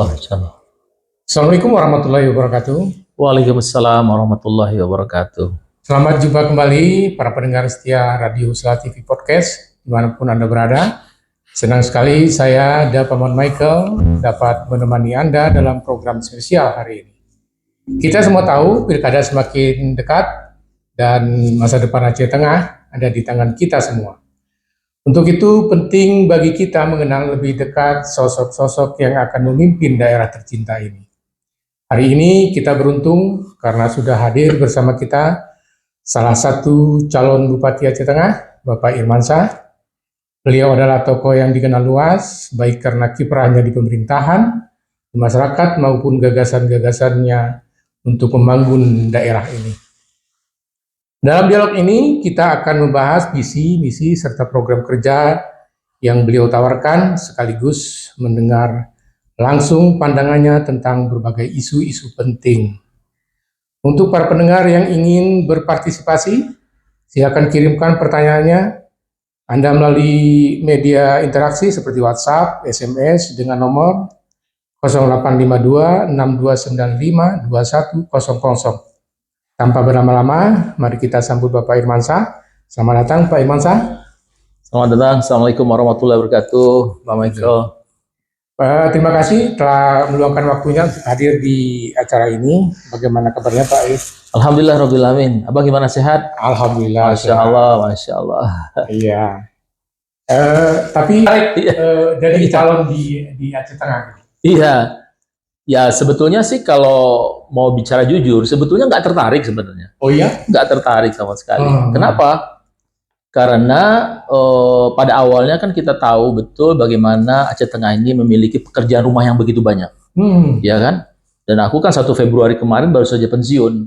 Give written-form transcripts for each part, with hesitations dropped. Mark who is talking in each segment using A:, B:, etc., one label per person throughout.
A: Oh, insyaallah.
B: Assalamualaikum warahmatullahi wabarakatuh.
A: Waalaikumsalam warahmatullahi wabarakatuh.
B: Selamat jumpa kembali para pendengar setia Radio Sela TV Podcast dimanapun Anda berada. Senang sekali saya Paman Michael dapat menemani Anda dalam program spesial hari ini. Kita semua tahu pilkada semakin dekat dan masa depan Aceh Tengah ada di tangan kita semua. Untuk itu penting bagi kita mengenal lebih dekat sosok-sosok yang akan memimpin daerah tercinta ini. Hari ini kita beruntung karena sudah hadir bersama kita salah satu calon Bupati Aceh Tengah, Bapak Irmansyah. Beliau adalah tokoh yang dikenal luas, baik karena kiprahnya di pemerintahan, di masyarakat, maupun gagasan-gagasannya untuk membangun daerah ini. Dalam dialog ini, kita akan membahas visi, misi, serta program kerja yang beliau tawarkan, sekaligus mendengar langsung pandangannya tentang berbagai isu-isu penting. Untuk para pendengar yang ingin berpartisipasi, silakan kirimkan pertanyaannya Anda melalui media interaksi seperti WhatsApp, SMS dengan nomor 0852 6295 2100. Tanpa berlama-lama, mari kita sambut Bapak Irmansyah. Selamat datang Pak Irmansyah.
A: Selamat datang. Assalamualaikum warahmatullahi wabarakatuh, Pak Michael.
B: Terima kasih telah meluangkan waktunya untuk hadir di acara ini. Bagaimana kabarnya Pak?
A: Alhamdulillah Rabbil Alamin. Abang gimana, sehat?
B: Alhamdulillah.
A: Masya Allah, Masya Allah.
B: Iya. Tapi jadi calon di Aceh Tengah.
A: Iya. Ya sebetulnya sih kalau mau bicara jujur, sebetulnya nggak tertarik sebenarnya.
B: Oh iya?
A: Nggak tertarik sama sekali. Kenapa? Karena pada awalnya kan kita tahu betul bagaimana Aceh Tengah ini memiliki pekerjaan rumah yang begitu banyak. Ya kan? Dan aku kan 1 Februari kemarin baru saja pensiun.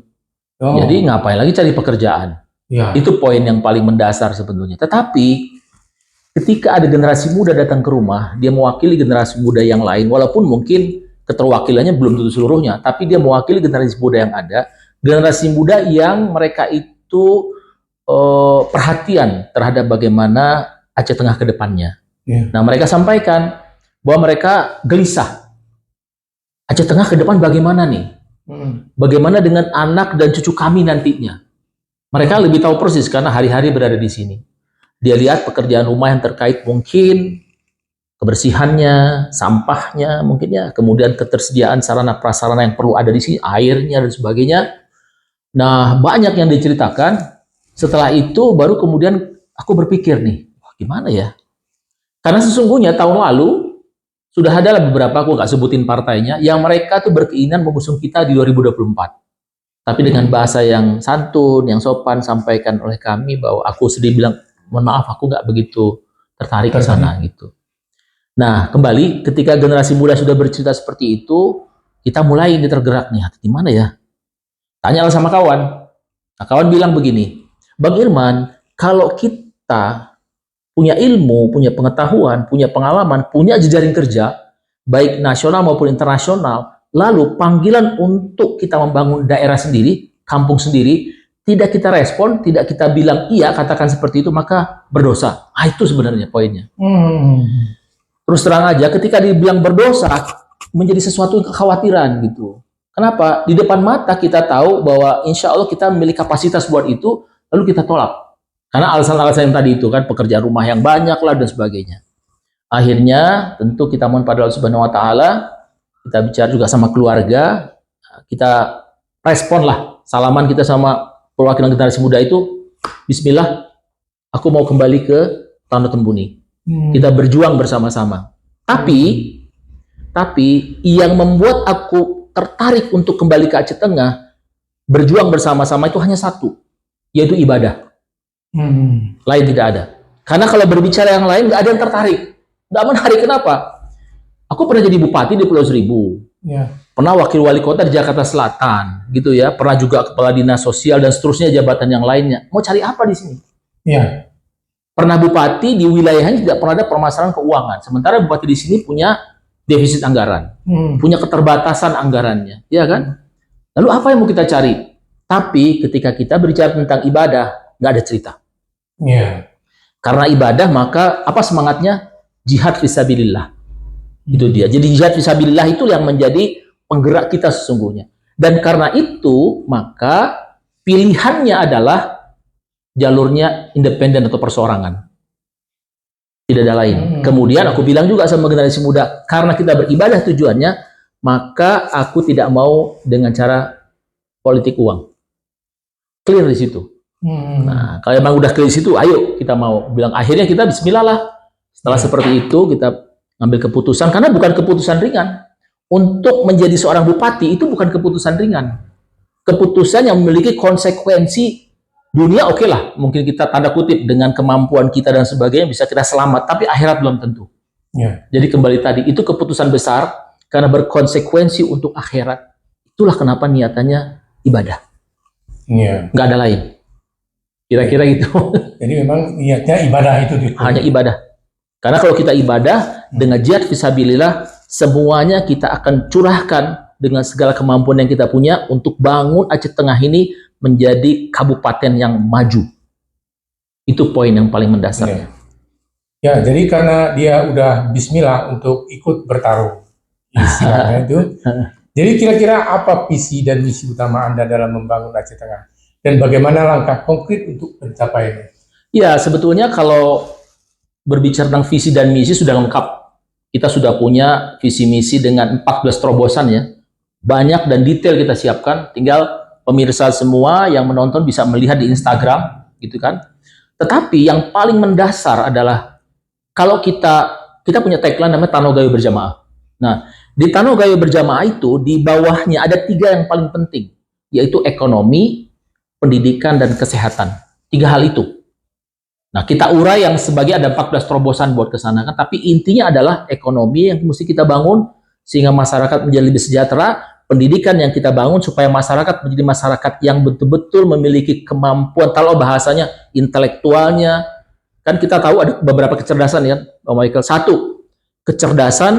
A: Jadi ngapain lagi cari pekerjaan?
B: Ya.
A: Itu poin yang paling mendasar sebetulnya. Tetapi ketika ada generasi muda datang ke rumah, dia mewakili generasi muda yang lain, walaupun mungkin keterwakilannya belum tentu seluruhnya, tapi dia mewakili generasi muda yang ada, generasi muda yang mereka itu perhatian terhadap bagaimana Aceh Tengah ke depannya. Nah, mereka sampaikan bahwa mereka gelisah. Aceh Tengah ke depan bagaimana nih? Bagaimana dengan anak dan cucu kami nantinya? Mereka lebih tahu persis karena hari-hari berada di sini. Dia lihat pekerjaan rumah yang terkait mungkin kebersihannya, sampahnya mungkin ya, kemudian ketersediaan sarana prasarana yang perlu ada di sini, airnya dan sebagainya. Nah, banyak yang diceritakan. Setelah itu baru kemudian aku berpikir nih, wah gimana ya? Karena sesungguhnya tahun lalu sudah ada beberapa, aku nggak sebutin partainya, yang mereka tuh berkeinginan mengusung kita di 2024. Tapi dengan bahasa yang santun, yang sopan, sampaikan oleh kami bahwa aku sedih bilang, mohon maaf aku nggak begitu tertarik ke sana gitu. Nah, kembali ketika generasi muda sudah bercerita seperti itu, kita mulai ini tergerak nih, di mana ya? Tanyalah sama kawan. Nah, kawan bilang begini, Bang Irman, kalau kita punya ilmu, punya pengetahuan, punya pengalaman, punya jejaring kerja, baik nasional maupun internasional, lalu panggilan untuk kita membangun daerah sendiri, kampung sendiri, tidak kita respon, tidak kita bilang iya, katakan seperti itu, maka berdosa. Ah, itu sebenarnya poinnya. Terus terang aja, ketika dibilang berdosa, menjadi sesuatu kekhawatiran gitu. Kenapa? Di depan mata kita tahu bahwa insya Allah kita memiliki kapasitas buat itu, lalu kita tolak. Karena alasan-alasan yang tadi itu kan, pekerjaan rumah yang banyak lah dan sebagainya. Akhirnya tentu kita mohon pada Allah Subhanahu Wa Taala, kita bicara juga sama keluarga, kita respon lah, salaman kita sama perwakilan generasi muda itu, Bismillah, aku mau kembali ke Tanah Tembuni. Kita berjuang bersama-sama. Tapi yang membuat aku tertarik untuk kembali ke Aceh Tengah, berjuang bersama-sama itu hanya satu, yaitu ibadah. Lain tidak ada. Karena kalau berbicara yang lain, nggak ada yang tertarik. Nggak menarik, kenapa? Aku pernah jadi bupati di Pulau Seribu. Pernah wakil wali kota di Jakarta Selatan, gitu ya. Pernah juga kepala dinas sosial dan seterusnya jabatan yang lainnya. Mau cari apa di sini? Pernah bupati di wilayahnya tidak pernah ada permasalahan keuangan. Sementara bupati di sini punya defisit anggaran, punya keterbatasan anggarannya, ya kan? Lalu apa yang mau kita cari? Tapi ketika kita berbicara tentang ibadah, nggak ada cerita. Karena ibadah maka apa semangatnya? Jihad fisabilillah. Itu dia. Jadi jihad fisabilillah itu yang menjadi penggerak kita sesungguhnya. Dan karena itu, maka pilihannya adalah jalurnya independen atau perseorangan. Tidak ada lain. Kemudian aku bilang juga sama generasi muda, karena kita beribadah tujuannya, maka aku tidak mau dengan cara politik uang. Clear di situ. Nah, kalau memang udah clear di situ, ayo kita mau bilang akhirnya kita bismillah lah. Setelah seperti itu kita ngambil keputusan, karena bukan keputusan ringan. Untuk menjadi seorang bupati itu bukan keputusan ringan. Keputusan yang memiliki konsekuensi dunia, oke lah, mungkin kita tanda kutip dengan kemampuan kita dan sebagainya bisa kita selamat, tapi akhirat belum tentu. Jadi kembali tadi, itu keputusan besar karena berkonsekuensi untuk akhirat. Itulah kenapa niatannya ibadah. Nggak ada lain. Kira-kira gitu.
B: Jadi memang niatnya ibadah itu.
A: Hanya ibadah. Karena kalau kita ibadah dengan jihad fisabilillah, semuanya kita akan curahkan dengan segala kemampuan yang kita punya untuk bangun Aceh Tengah ini menjadi kabupaten yang maju. Itu poin yang paling mendasar.
B: Ya, jadi karena dia udah bismillah untuk ikut bertarung, istilahnya itu. Jadi kira-kira apa visi dan misi utama Anda dalam membangun Aceh Tengah? Dan bagaimana langkah konkret untuk pencapaiannya? Ya,
A: sebetulnya kalau berbicara tentang visi dan misi sudah lengkap. Kita sudah punya visi misi dengan 14 terobosan ya. Banyak dan detail kita siapkan, tinggal pemirsa semua yang menonton bisa melihat di Instagram, gitu kan. Tetapi yang paling mendasar adalah kalau kita punya tagline namanya Tano Gayo Berjamaah. Nah, di Tano Gayo Berjamaah itu di bawahnya ada 3 yang paling penting, yaitu ekonomi, pendidikan, dan kesehatan. 3 hal itu. Nah, kita urai yang sebagai ada 14 terobosan buat ke sana kan, tapi intinya adalah ekonomi yang mesti kita bangun sehingga masyarakat menjadi lebih sejahtera. Pendidikan yang kita bangun supaya masyarakat menjadi masyarakat yang betul-betul memiliki kemampuan, kalau bahasanya intelektualnya, kan kita tahu ada beberapa kecerdasan ya, Pak Michael. 1, kecerdasan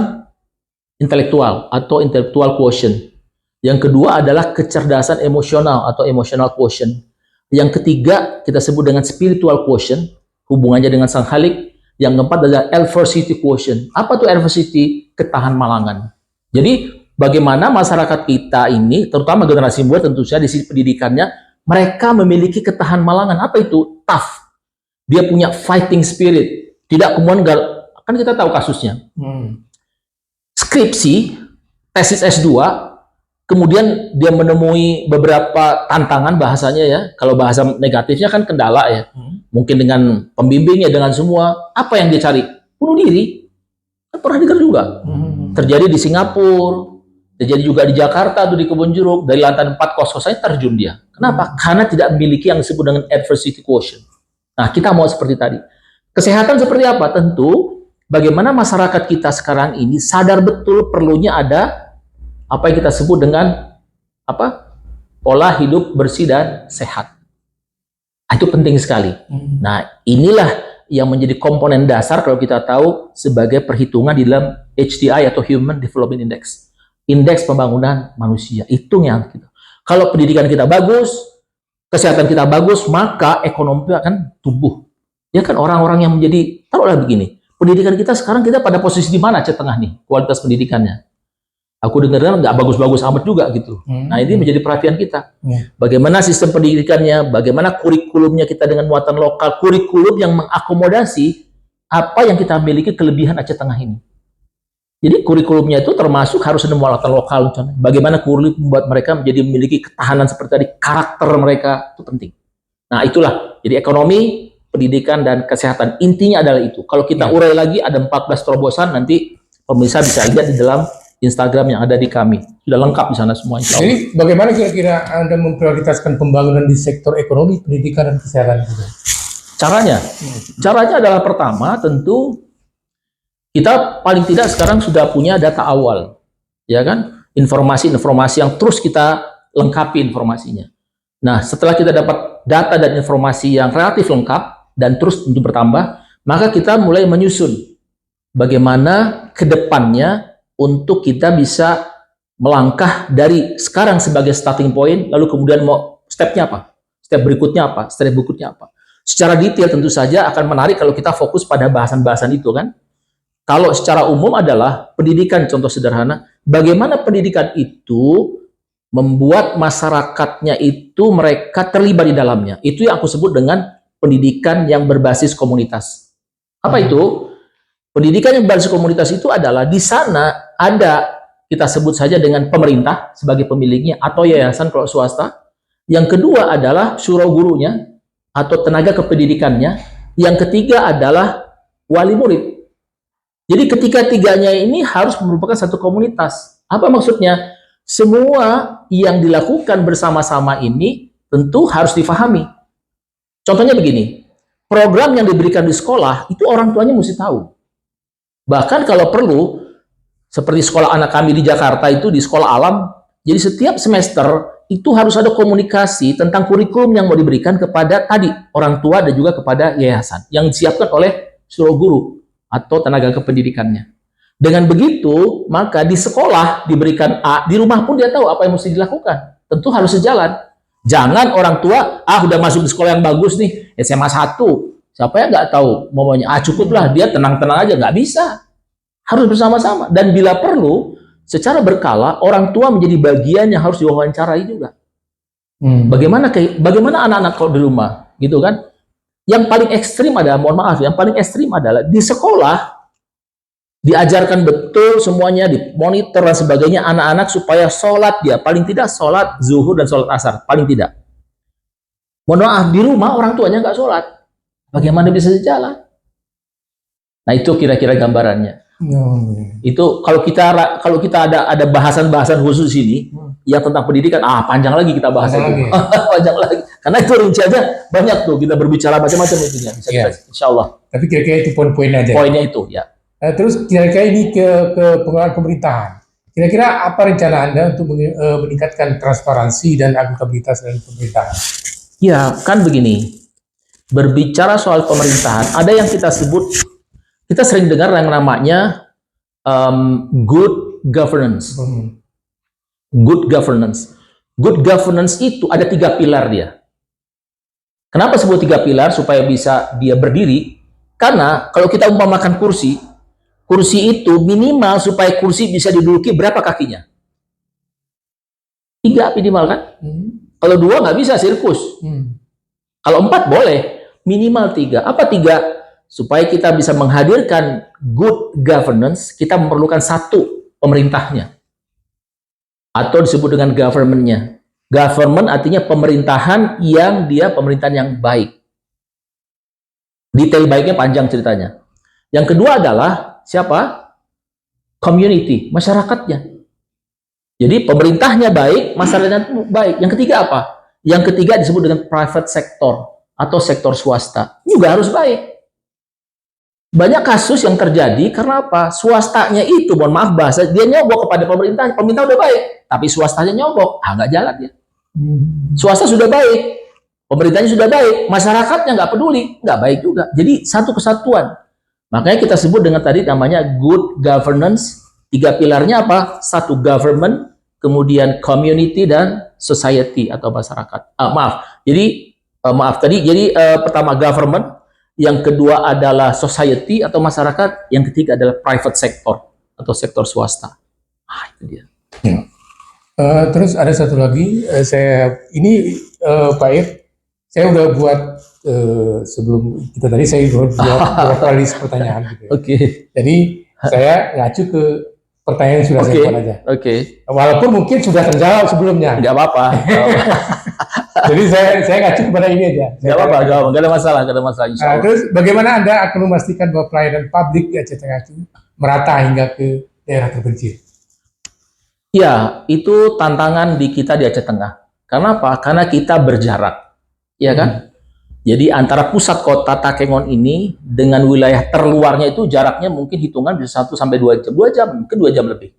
A: intelektual atau intellectual quotient. Yang kedua adalah kecerdasan emosional atau emotional quotient. Yang ketiga kita sebut dengan spiritual quotient, hubungannya dengan Sang Khalik. Yang keempat adalah adversity quotient. Apa tuh adversity? Ketahan malangan. Jadi bagaimana masyarakat kita ini, terutama generasi muda tentu saja di sisi pendidikannya, mereka memiliki ketahan malangan. Apa itu? Tough. Dia punya fighting spirit. Tidak kemudian, kan kita tahu kasusnya. Skripsi, tesis S2, kemudian dia menemui beberapa tantangan bahasanya ya. Kalau bahasa negatifnya kan kendala ya. Mungkin dengan pembimbingnya, dengan semua. Apa yang dia cari? Bunuh diri. Kan pernah dengar juga. Terjadi di Singapura. Terjadi juga di Jakarta atau di Kebonjeruk, dari lantai 4 kos-kosannya terjun dia. Kenapa? Karena tidak memiliki yang disebut dengan adversity quotient. Nah, kita mau seperti tadi. Kesehatan seperti apa? Tentu, bagaimana masyarakat kita sekarang ini sadar betul perlunya ada apa yang kita sebut dengan pola hidup bersih dan sehat. Itu penting sekali. Nah, inilah yang menjadi komponen dasar kalau kita tahu sebagai perhitungan di dalam HDI atau Human Development Index. Indeks pembangunan manusia, hitungnya gitu. Kalau pendidikan kita bagus, kesehatan kita bagus, maka ekonomi akan tumbuh. Ya kan, orang-orang yang menjadi, taruhlah begini, pendidikan kita sekarang kita pada posisi di mana Aceh Tengah nih, kualitas pendidikannya. Aku dengar nggak bagus-bagus amat juga gitu. Nah, ini menjadi perhatian kita. Bagaimana sistem pendidikannya, bagaimana kurikulumnya kita dengan muatan lokal, kurikulum yang mengakomodasi apa yang kita miliki kelebihan Aceh Tengah ini. Jadi kurikulumnya itu termasuk harus ada muatan lokal. Bagaimana kurikulum membuat mereka menjadi memiliki ketahanan seperti tadi, karakter mereka itu penting. Nah, itulah. Jadi ekonomi, pendidikan, dan kesehatan. Intinya adalah itu. Kalau kita urai lagi, ada 14 terobosan, nanti pemirsa bisa lihat di dalam Instagram yang ada di kami. Sudah lengkap di sana semua.
B: Jadi bagaimana kira-kira Anda memprioritaskan pembangunan di sektor ekonomi, pendidikan, dan kesehatan itu?
A: Caranya adalah pertama tentu kita paling tidak sekarang sudah punya data awal, ya kan? Informasi-informasi yang terus kita lengkapi informasinya. Nah, setelah kita dapat data dan informasi yang relatif lengkap dan terus untuk bertambah, maka kita mulai menyusun bagaimana ke depannya untuk kita bisa melangkah dari sekarang sebagai starting point, lalu kemudian mau stepnya apa? Step berikutnya apa? Step berikutnya apa? Secara detail tentu saja akan menarik kalau kita fokus pada bahasan-bahasan itu kan. Kalau secara umum adalah pendidikan, contoh sederhana, bagaimana pendidikan itu membuat masyarakatnya itu mereka terlibat di dalamnya. Itu yang aku sebut dengan pendidikan yang berbasis komunitas. Apa itu? Pendidikan yang berbasis komunitas itu adalah di sana ada, kita sebut saja dengan pemerintah sebagai pemiliknya atau yayasan kalau swasta. Yang kedua adalah surau gurunya atau tenaga kependidikannya. Yang ketiga adalah wali murid. Jadi ketiga-tiganya ini harus merupakan satu komunitas. Apa maksudnya? Semua yang dilakukan bersama-sama ini tentu harus difahami. Contohnya begini, program yang diberikan di sekolah itu orang tuanya mesti tahu. Bahkan kalau perlu, seperti sekolah anak kami di Jakarta itu di sekolah alam, jadi setiap semester itu harus ada komunikasi tentang kurikulum yang mau diberikan kepada tadi orang tua dan juga kepada yayasan yang disiapkan oleh surau guru atau tenaga kependidikannya. Dengan begitu, maka di sekolah diberikan A, di rumah pun dia tahu apa yang mesti dilakukan. Tentu harus sejalan. Jangan orang tua, udah masuk di sekolah yang bagus nih, SMA 1. Siapa yang nggak tahu, maunya, cukuplah, dia tenang-tenang aja. Nggak bisa. Harus bersama-sama. Dan bila perlu, secara berkala, orang tua menjadi bagian yang harus diwawancarai juga. Bagaimana anak-anak kalau di rumah, gitu kan? Yang paling ekstrim adalah, mohon maaf, yang paling ekstrim adalah di sekolah, diajarkan betul semuanya, dimonitor dan sebagainya anak-anak supaya sholat dia paling tidak sholat zuhur dan sholat asar paling tidak. Mohon maaf, di rumah orang tuanya nggak sholat, bagaimana bisa sejalan? Nah itu kira-kira gambarannya. Itu kalau kita ada bahasan-bahasan khusus sini yang tentang pendidikan, panjang lagi kita bahas itu. Panjang lagi. Karena itu rinciannya banyak tuh, kita berbicara macam-macam intinya. Insya Allah.
B: Tapi kira-kira itu poin-poin aja.
A: Poinnya itu ya.
B: Terus kira-kira ini ke pengelolaan pemerintahan. Kira-kira apa rencana Anda untuk meningkatkan transparansi dan akuntabilitas dalam pemerintahan?
A: Ya, kan begini. Berbicara soal pemerintahan, ada yang kita sebut, kita sering dengar yang namanya good governance. Good governance. Good governance itu ada 3 pilar dia. Kenapa sebut 3 pilar? Supaya bisa dia berdiri. Karena kalau kita umpamakan kursi itu minimal supaya kursi bisa diduduki berapa kakinya? 3 minimal kan? Kalau 2 nggak bisa, sirkus. Kalau 4 boleh, minimal 3. Apa 3? Supaya kita bisa menghadirkan good governance, kita memerlukan 1 pemerintahnya. Atau disebut dengan government-nya. Government artinya pemerintahan yang baik. Detail baiknya panjang ceritanya. Yang kedua adalah siapa? Community, masyarakatnya. Jadi pemerintahnya baik, masyarakatnya baik. Yang ketiga apa? Yang ketiga disebut dengan private sector atau sektor swasta. Juga harus baik. Banyak kasus yang terjadi karena apa? Swastanya itu, mohon maaf bahasa, dia nyogok kepada pemerintah. Pemerintah udah baik, tapi swastanya nyogok. Nggak jalan ya. Swasta sudah baik, pemerintahnya sudah baik, masyarakatnya nggak peduli, nggak baik juga. Jadi satu kesatuan. Makanya kita sebut dengan tadi namanya good governance. 3 pilarnya apa? 1 government, kemudian community dan society atau masyarakat. Jadi pertama government, yang kedua adalah society atau masyarakat, yang ketiga adalah private sector atau sektor swasta. Itu dia.
B: Terus ada satu lagi, Pak Ir, saya udah buat sebelum kita tadi saya buat beberapa list pertanyaan gitu.
A: Oke.
B: Jadi saya ngacu ke pertanyaan yang sudah saya buat aja. Walaupun mungkin sudah terjawab sebelumnya.
A: Nggak apa-apa.
B: Jadi saya ngacu kepada ini aja.
A: Nggak apa-apa, nggak ada masalah, insya Allah.
B: Terus bagaimana Anda akan memastikan bahwa pelayanan publik di Aceh Tengah itu merata hingga ke daerah terpencil?
A: Ya, itu tantangan di kita di Aceh Tengah. Karena apa? Karena kita berjarak. Ya kan? Jadi antara pusat kota Takengon ini dengan wilayah terluarnya itu jaraknya mungkin hitungan bisa 1 sampai 2 jam. 2 jam, mungkin 2 jam lebih.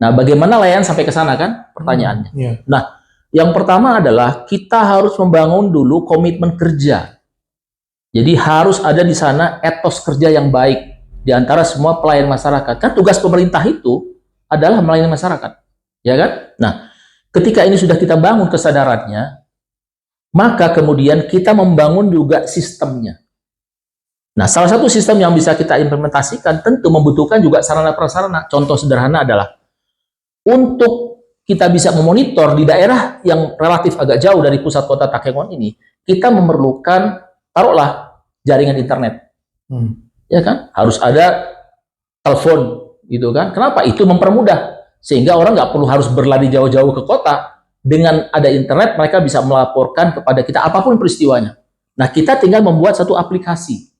A: Nah, bagaimana layanan sampai ke sana kan? Pertanyaannya. Nah, yang pertama adalah kita harus membangun dulu komitmen kerja. Jadi harus ada di sana etos kerja yang baik di antara semua pelayan masyarakat. Kan tugas pemerintah itu adalah melayani masyarakat. Ya kan? Nah, ketika ini sudah kita bangun kesadarannya, maka kemudian kita membangun juga sistemnya. Nah, salah satu sistem yang bisa kita implementasikan tentu membutuhkan juga sarana prasarana. Contoh sederhana adalah untuk kita bisa memonitor di daerah yang relatif agak jauh dari pusat kota Takengon ini, kita memerlukan, taruhlah, jaringan internet. Ya kan? Harus ada telepon, gitu kan? Kenapa? Itu mempermudah. Sehingga orang nggak perlu harus berlari jauh-jauh ke kota. Dengan ada internet, mereka bisa melaporkan kepada kita apapun peristiwanya. Nah, kita tinggal membuat satu aplikasi.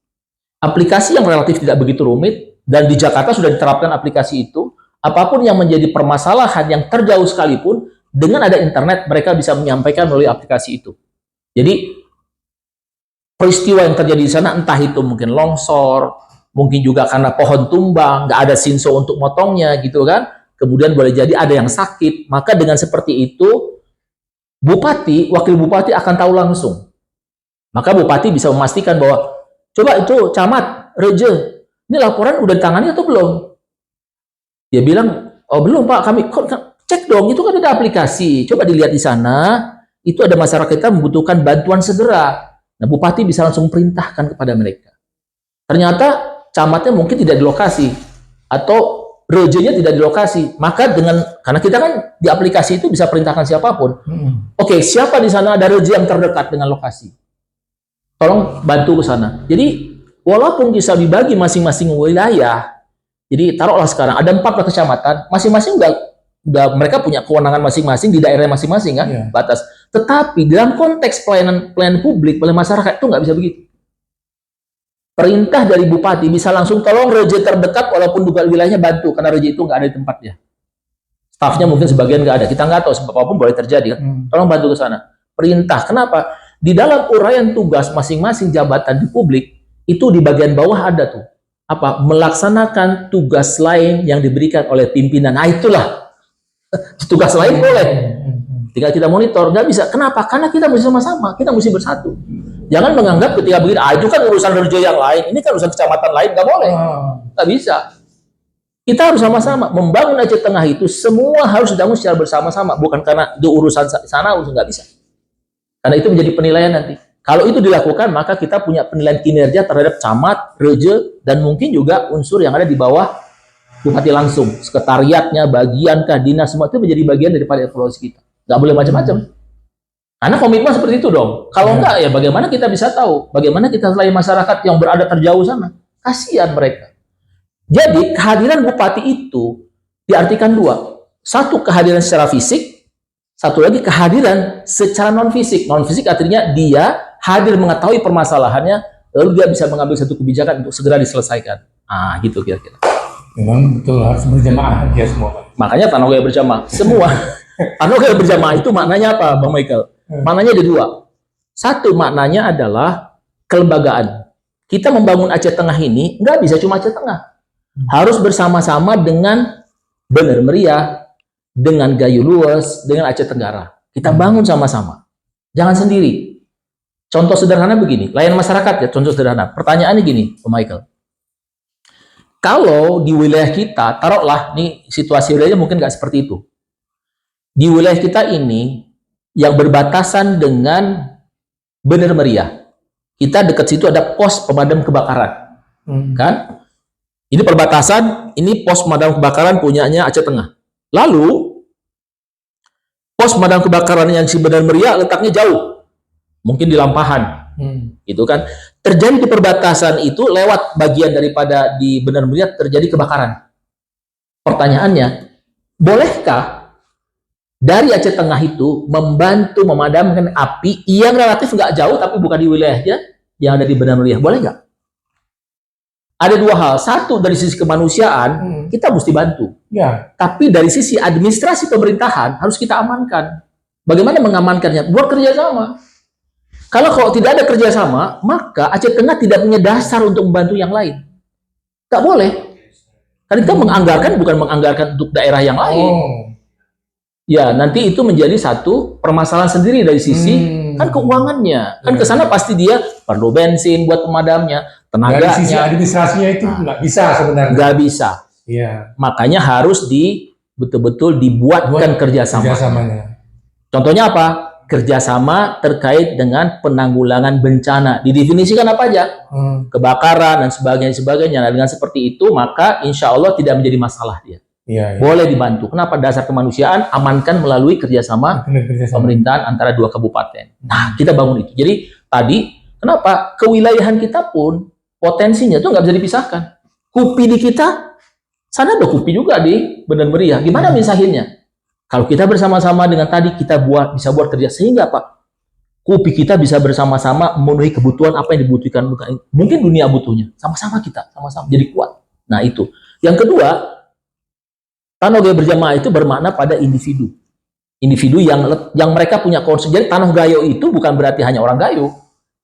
A: Aplikasi yang relatif tidak begitu rumit, dan di Jakarta sudah diterapkan aplikasi itu. Apapun yang menjadi permasalahan yang terjauh sekalipun, dengan ada internet, mereka bisa menyampaikan melalui aplikasi itu. Jadi, peristiwa yang terjadi di sana, entah itu mungkin longsor, mungkin juga karena pohon tumbang, nggak ada sinso untuk motongnya, gitu kan. Kemudian boleh jadi ada yang sakit. Maka dengan seperti itu, bupati, wakil bupati akan tahu langsung. Maka bupati bisa memastikan bahwa, coba itu camat, reje, ini laporan udah ditangani atau belum? Dia bilang, oh belum Pak, kami cek dong, itu kan ada aplikasi. Coba dilihat di sana, itu ada masyarakat kita membutuhkan bantuan segera. Nah, bupati bisa langsung perintahkan kepada mereka. Ternyata camatnya mungkin tidak di lokasi, atau rejenya tidak di lokasi. Maka karena kita kan di aplikasi itu bisa perintahkan siapapun. Oke, siapa di sana ada reje yang terdekat dengan lokasi? Tolong bantu ke sana. Jadi, walaupun bisa dibagi masing-masing wilayah, jadi taruhlah sekarang ada 14 kecamatan, masing-masing udah mereka punya kewenangan masing-masing di daerah masing-masing kan, batas. Tetapi dalam konteks pelayanan publik oleh masyarakat itu nggak bisa begitu. Perintah dari bupati bisa langsung tolong reje terdekat walaupun bukan wilayahnya bantu, karena reje itu nggak ada di tempatnya. Stafnya mungkin sebagian nggak ada, kita nggak tahu sebab apapun boleh terjadi kan. Tolong bantu ke sana. Perintah. Kenapa? Di dalam uraian tugas masing-masing jabatan di publik itu di bagian bawah ada tuh apa, melaksanakan tugas lain yang diberikan oleh pimpinan. Nah, itulah tugas lain boleh. Tinggal kita monitor. Nggak bisa. Kenapa? Karena kita mesti sama-sama. Kita mesti bersatu. Jangan menganggap ketika begini, itu kan urusan rejo yang lain. Ini kan urusan kecamatan lain. Nggak boleh. Nggak bisa. Kita harus sama-sama. Membangun Aceh Tengah itu semua harus dibangun secara bersama-sama. Bukan karena itu urusan sana, urusan nggak bisa. Karena itu menjadi penilaian nanti. Kalau itu dilakukan, maka kita punya penilaian kinerja terhadap camat, reje, dan mungkin juga unsur yang ada di bawah bupati langsung. Sekretariatnya, bagian, dinas, semua itu menjadi bagian daripada evaluasi kita. Nggak boleh macam-macam. Karena komitmen seperti itu dong. Kalau enggak, ya bagaimana kita bisa tahu? Bagaimana kita selain masyarakat yang berada terjauh sana? Kasihan mereka. Jadi, kehadiran bupati itu diartikan dua. Satu, kehadiran secara fisik. Satu lagi, kehadiran secara non-fisik. Non-fisik artinya dia hadir mengetahui permasalahannya, lalu dia bisa mengambil satu kebijakan untuk segera diselesaikan. Gitu kira-kira.
B: Memang betul harus berjamaah dia semua.
A: Makanya Tanogaya berjamaah. Semua. Tanogaya berjamaah itu maknanya apa, Bang Michael? Maknanya ada dua. Satu, maknanya adalah kelembagaan. Kita membangun Aceh Tengah ini nggak bisa cuma Aceh Tengah. Harus bersama-sama dengan Bener Meriah, dengan Gayo Luas, dengan Aceh Tenggara. Kita bangun sama-sama. Jangan sendiri. Contoh sederhana begini, layanan masyarakat ya, contoh sederhana. Pertanyaannya gini, Pak Michael. Kalau di wilayah kita, taruhlah, nih situasi wilayahnya mungkin nggak seperti itu. Di wilayah kita ini, yang berbatasan dengan Bener Meriah, kita dekat situ ada pos pemadam kebakaran. Kan? Ini perbatasan, ini pos pemadam kebakaran punyanya Aceh Tengah. Lalu, pos pemadam kebakaran yang si Bener Meriah letaknya jauh. Mungkin di Lampahan, gitu kan. Terjadi di perbatasan itu lewat bagian daripada di Bener Meriah terjadi kebakaran. Pertanyaannya, bolehkah dari Aceh Tengah itu membantu memadamkan api yang relatif nggak jauh tapi bukan di wilayahnya yang ada di Bener Meriah? Boleh nggak? Ada dua hal. Satu, dari sisi kemanusiaan kita mesti bantu.
B: Ya.
A: Tapi dari sisi administrasi pemerintahan harus kita amankan. Bagaimana mengamankannya? Buat kerjasama. Kalau tidak ada kerjasama, maka Aceh Tengah tidak punya dasar untuk membantu yang lain. Tak boleh. Karena kita menganggarkan bukan menganggarkan untuk daerah yang lain. Ya, nanti itu menjadi satu permasalahan sendiri dari sisi kan keuangannya. Kan ke sana pasti dia perlu bensin buat pemadamnya, tenaganya.
B: Dari sisi administrasinya itu nggak bisa sebenarnya.
A: Nggak bisa.
B: Iya.
A: Makanya harus betul-betul dibuatkan kerjasamanya.
B: Kerjasamanya.
A: Contohnya apa? kerjasama terkait dengan penanggulangan bencana. Didefinisikan apa aja? Kebakaran dan sebagainya. Nah, dengan seperti itu, maka insya Allah tidak menjadi masalah dia.
B: Iya, iya.
A: Boleh dibantu. Kenapa? Dasar kemanusiaan amankan melalui kerjasama pemerintahan antara dua kabupaten. Nah, kita bangun itu. Jadi tadi, kenapa? Kewilayahan kita pun potensinya itu nggak bisa dipisahkan. Kupi di kita, sana ada kupi juga di Benar Meriah. Gimana misahinnya? Kalau kita bersama-sama dengan tadi, kita bisa buat kerja. Sehingga apa? Kupi kita bisa bersama-sama memenuhi kebutuhan apa yang dibutuhkan. Mungkin dunia butuhnya. Sama-sama kita, sama-sama. Jadi kuat. Nah, itu. Yang kedua, Tanoh Gayo berjamaah itu bermakna pada individu. Individu yang mereka punya konsep. Jadi Tanoh Gayo itu bukan berarti hanya orang Gayo.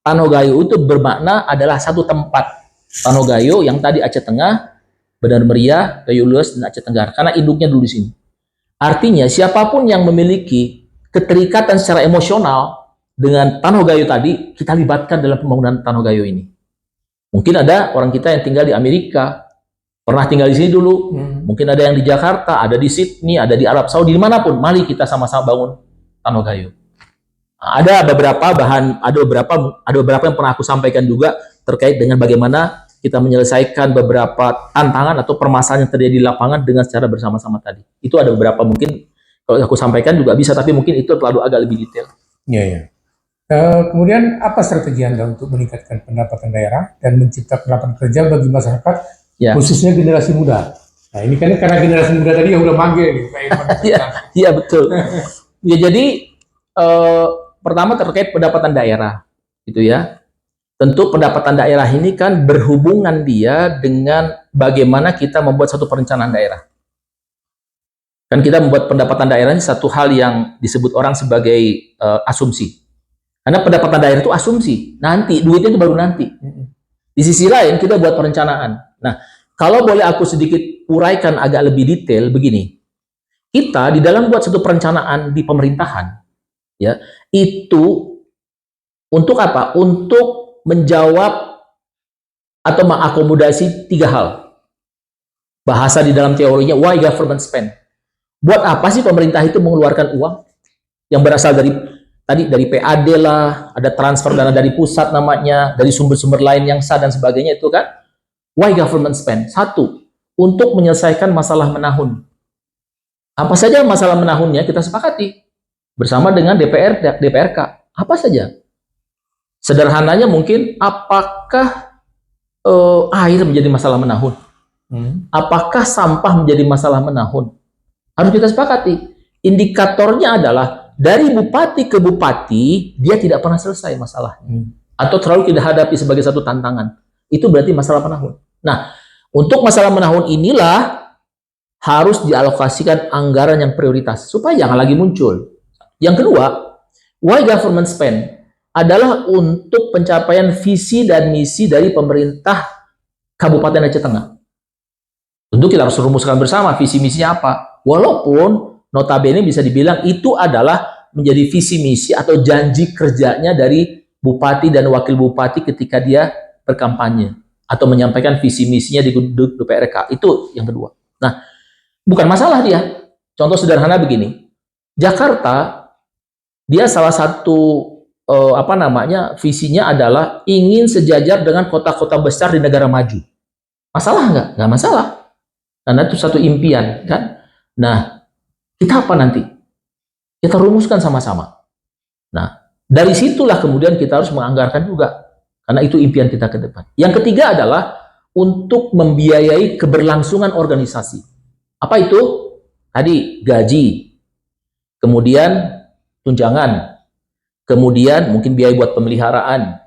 A: Tanoh Gayo itu bermakna adalah satu tempat. Tanoh Gayo yang tadi Aceh Tengah, Benar Meriah, Gayo Luas, dan Aceh Tenggara. Karena induknya dulu di sini. Artinya siapapun yang memiliki keterikatan secara emosional dengan Tanoh Gayo tadi, kita libatkan dalam pembangunan Tanoh Gayo ini. Mungkin ada orang kita yang tinggal di Amerika, pernah tinggal di sini dulu. Mungkin ada yang di Jakarta, ada di Sydney, ada di Arab Saudi, dimanapun. Mari kita sama-sama bangun Tanoh Gayo. Nah, ada beberapa yang pernah aku sampaikan juga terkait dengan bagaimana kita menyelesaikan beberapa tantangan atau permasalahan yang terjadi di lapangan dengan secara bersama-sama tadi. Itu ada beberapa, mungkin kalau aku sampaikan juga bisa, tapi mungkin itu terlalu agak lebih detail.
B: Iya, iya. Kemudian apa strategi Anda untuk meningkatkan pendapatan daerah dan menciptakan lapangan kerja bagi masyarakat, khususnya generasi muda? Nah, ini kan karena generasi muda tadi yang udah manggil.
A: Iya, betul. Ya, jadi pertama terkait pendapatan daerah, gitu ya. Tentu pendapatan daerah ini kan berhubungan dia dengan bagaimana kita membuat satu perencanaan daerah. Kan kita membuat pendapatan daerah ini satu hal yang disebut orang sebagai asumsi. Karena pendapatan daerah itu asumsi. Nanti, duitnya itu baru nanti. Di sisi lain, kita buat perencanaan. Nah, kalau boleh aku sedikit uraikan agak lebih detail, begini. Kita di dalam buat satu perencanaan di pemerintahan, ya, itu untuk apa? Untuk menjawab atau mengakomodasi tiga hal. Bahasa di dalam teorinya, why government spend? Buat apa sih pemerintah itu mengeluarkan uang yang berasal dari PAD lah, ada transfer dana dari pusat namanya, dari sumber-sumber lain yang sah dan sebagainya itu kan. Why government spend? Satu, untuk menyelesaikan masalah menahun. Apa saja masalah menahunnya kita sepakati bersama dengan DPRK. Apa saja? Sederhananya mungkin, apakah air menjadi masalah menahun? Apakah sampah menjadi masalah menahun? Harus kita sepakati. Indikatornya adalah dari bupati ke bupati, dia tidak pernah selesai masalahnya. Atau terlalu kita hadapi sebagai satu tantangan. Itu berarti masalah menahun. Nah, untuk masalah menahun inilah harus dialokasikan anggaran yang prioritas, supaya jangan lagi muncul. Yang kedua, why government spend? Adalah untuk pencapaian visi dan misi dari pemerintah Kabupaten Aceh Tengah. Tentu kita harus rumuskan bersama visi misinya apa. Walaupun notabene bisa dibilang itu adalah menjadi visi misi atau janji kerjanya dari bupati dan wakil bupati ketika dia berkampanye atau menyampaikan visi misinya di DPRK. Itu yang kedua. Nah, bukan masalah dia. Contoh sederhana begini. Jakarta, dia salah satu visinya adalah ingin sejajar dengan kota-kota besar di negara maju. Masalah nggak? Nggak masalah. Karena itu satu impian, kan? Nah, kita apa nanti? Kita rumuskan sama-sama. Nah, dari situlah kemudian kita harus menganggarkan juga. Karena itu impian kita ke depan. Yang ketiga adalah untuk membiayai keberlangsungan organisasi. Apa itu? Tadi, gaji. Kemudian, tunjangan. Kemudian mungkin biaya buat pemeliharaan,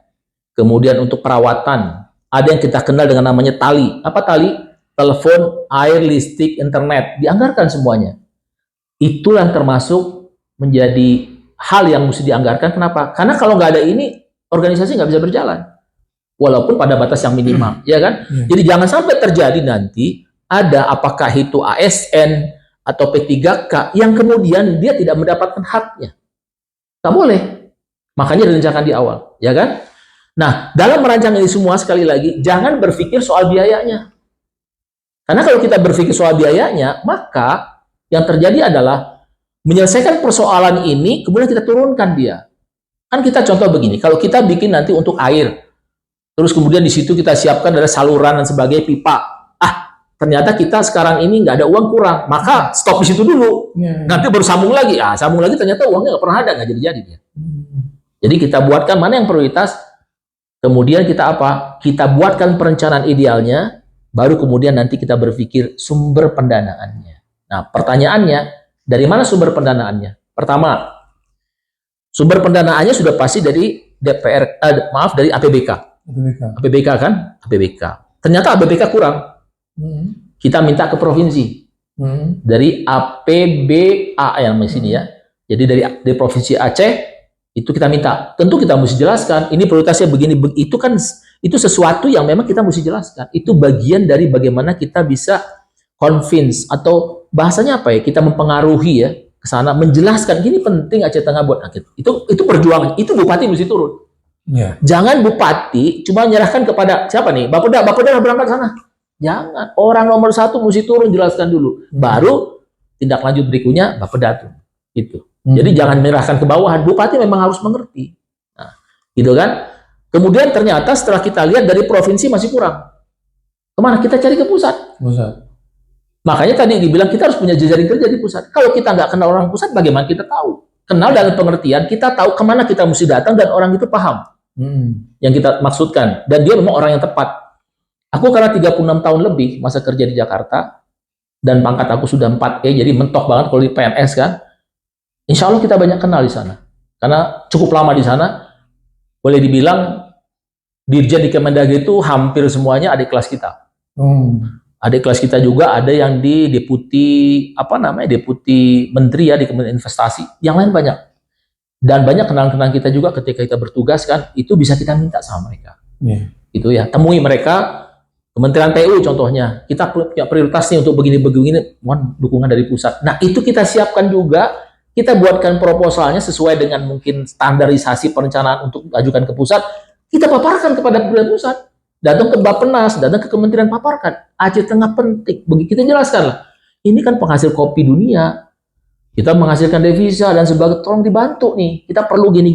A: kemudian untuk perawatan. Ada yang kita kenal dengan namanya tali. Apa tali? Telepon, air, listrik, internet. Dianggarkan semuanya. Itulah termasuk menjadi hal yang mesti dianggarkan. Kenapa? Karena kalau nggak ada ini, organisasi nggak bisa berjalan. Walaupun pada batas yang minimal, ya kan? Jadi jangan sampai terjadi nanti ada apakah itu ASN atau P3K yang kemudian dia tidak mendapatkan haknya. Nggak boleh. Makanya direncanakan di awal, ya kan? Nah, dalam merancang ini semua, sekali lagi, jangan berpikir soal biayanya. Karena kalau kita berpikir soal biayanya, maka yang terjadi adalah menyelesaikan persoalan ini, kemudian kita turunkan dia. Kan kita contoh begini, kalau kita bikin nanti untuk air, terus kemudian di situ kita siapkan ada saluran dan sebagainya, pipa. Ternyata kita sekarang ini nggak ada uang kurang, maka stop di situ dulu. Nanti baru sambung lagi. Sambung lagi ternyata uangnya nggak pernah ada, nggak jadi-jadi dia. Jadi kita buatkan mana yang prioritas, kemudian kita apa? Kita buatkan perencanaan idealnya, baru kemudian nanti kita berpikir sumber pendanaannya. Nah, pertanyaannya, dari mana sumber pendanaannya? Pertama, sumber pendanaannya sudah pasti dari dari APBK. APBK kan? APBK. Ternyata APBK kurang. Kita minta ke provinsi. Dari APBA yang di sini ya. Jadi dari Provinsi Aceh itu kita minta. Tentu kita mesti jelaskan, ini prioritasnya begini, itu kan itu sesuatu yang memang kita mesti jelaskan. Itu bagian dari bagaimana kita bisa convince atau bahasanya apa ya? Kita mempengaruhi ya ke sana, menjelaskan gini penting Aceh Tengah buat rakyat. Itu perjuangan. Itu bupati mesti turun. Jangan bupati cuma menyerahkan kepada siapa nih? Bapeda berangkat sana. Jangan. Orang nomor satu mesti turun, jelaskan dulu. Baru tindak lanjut berikutnya Bapeda tuh. Gitu. Jadi jangan menyerahkan ke bawahan. Bupati memang harus mengerti. Nah, gitu kan? Kemudian ternyata setelah kita lihat dari provinsi masih kurang. Kemana? Kita cari ke pusat. Makanya tadi dibilang kita harus punya jejaring kerja di pusat. Kalau kita nggak kenal orang pusat, bagaimana kita tahu? Kenal dalam pengertian, kita tahu kemana kita mesti datang dan orang itu paham yang kita maksudkan. Dan dia memang orang yang tepat. Aku karena 36 tahun lebih masa kerja di Jakarta, dan pangkat aku sudah 4E, jadi mentok banget kalau di PNS kan. Insya Allah kita banyak kenal di sana. Karena cukup lama di sana, boleh dibilang dirjen di Kemendagri itu hampir semuanya adik kelas kita. Adik kelas kita juga ada yang di deputi menteri ya di Kementerian Investasi. Yang lain banyak. Dan banyak kenalan-kenalan kita juga ketika kita bertugas kan, itu bisa kita minta sama mereka. Itu ya, temui mereka. Kementerian PU contohnya, kita punya prioritas nih untuk begini-begini, mohon dukungan dari pusat. Nah itu kita siapkan juga, kita buatkan proposalnya sesuai dengan mungkin standarisasi perencanaan untuk ajukan ke pusat, kita paparkan kepada pusat, datang ke Bappenas, datang ke kementerian, paparkan, Aceh Tengah penting, begitu kita jelaskan lah, ini kan penghasil kopi dunia, kita menghasilkan devisa dan sebagainya, tolong dibantu nih, kita perlu gini,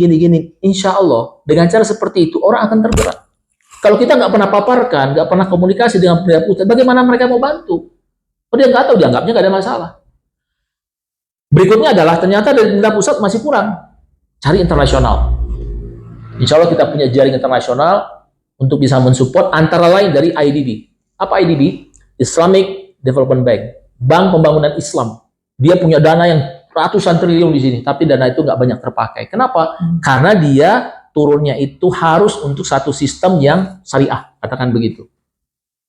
A: insya Allah, dengan cara seperti itu, orang akan tergerak. Kalau kita nggak pernah paparkan, nggak pernah komunikasi dengan pemerintah pusat, bagaimana mereka mau bantu? Dia nggak tahu, dianggapnya nggak ada masalah. Berikutnya adalah ternyata dari pemerintah pusat masih kurang. Cari internasional. Insya Allah kita punya jaring internasional untuk bisa mensupport antara lain dari IDB. Apa IDB? Islamic Development Bank. Bank Pembangunan Islam. Dia punya dana yang ratusan triliun di sini, tapi dana itu nggak banyak terpakai. Kenapa? Karena dia turunnya itu harus untuk satu sistem yang syariah, katakan begitu.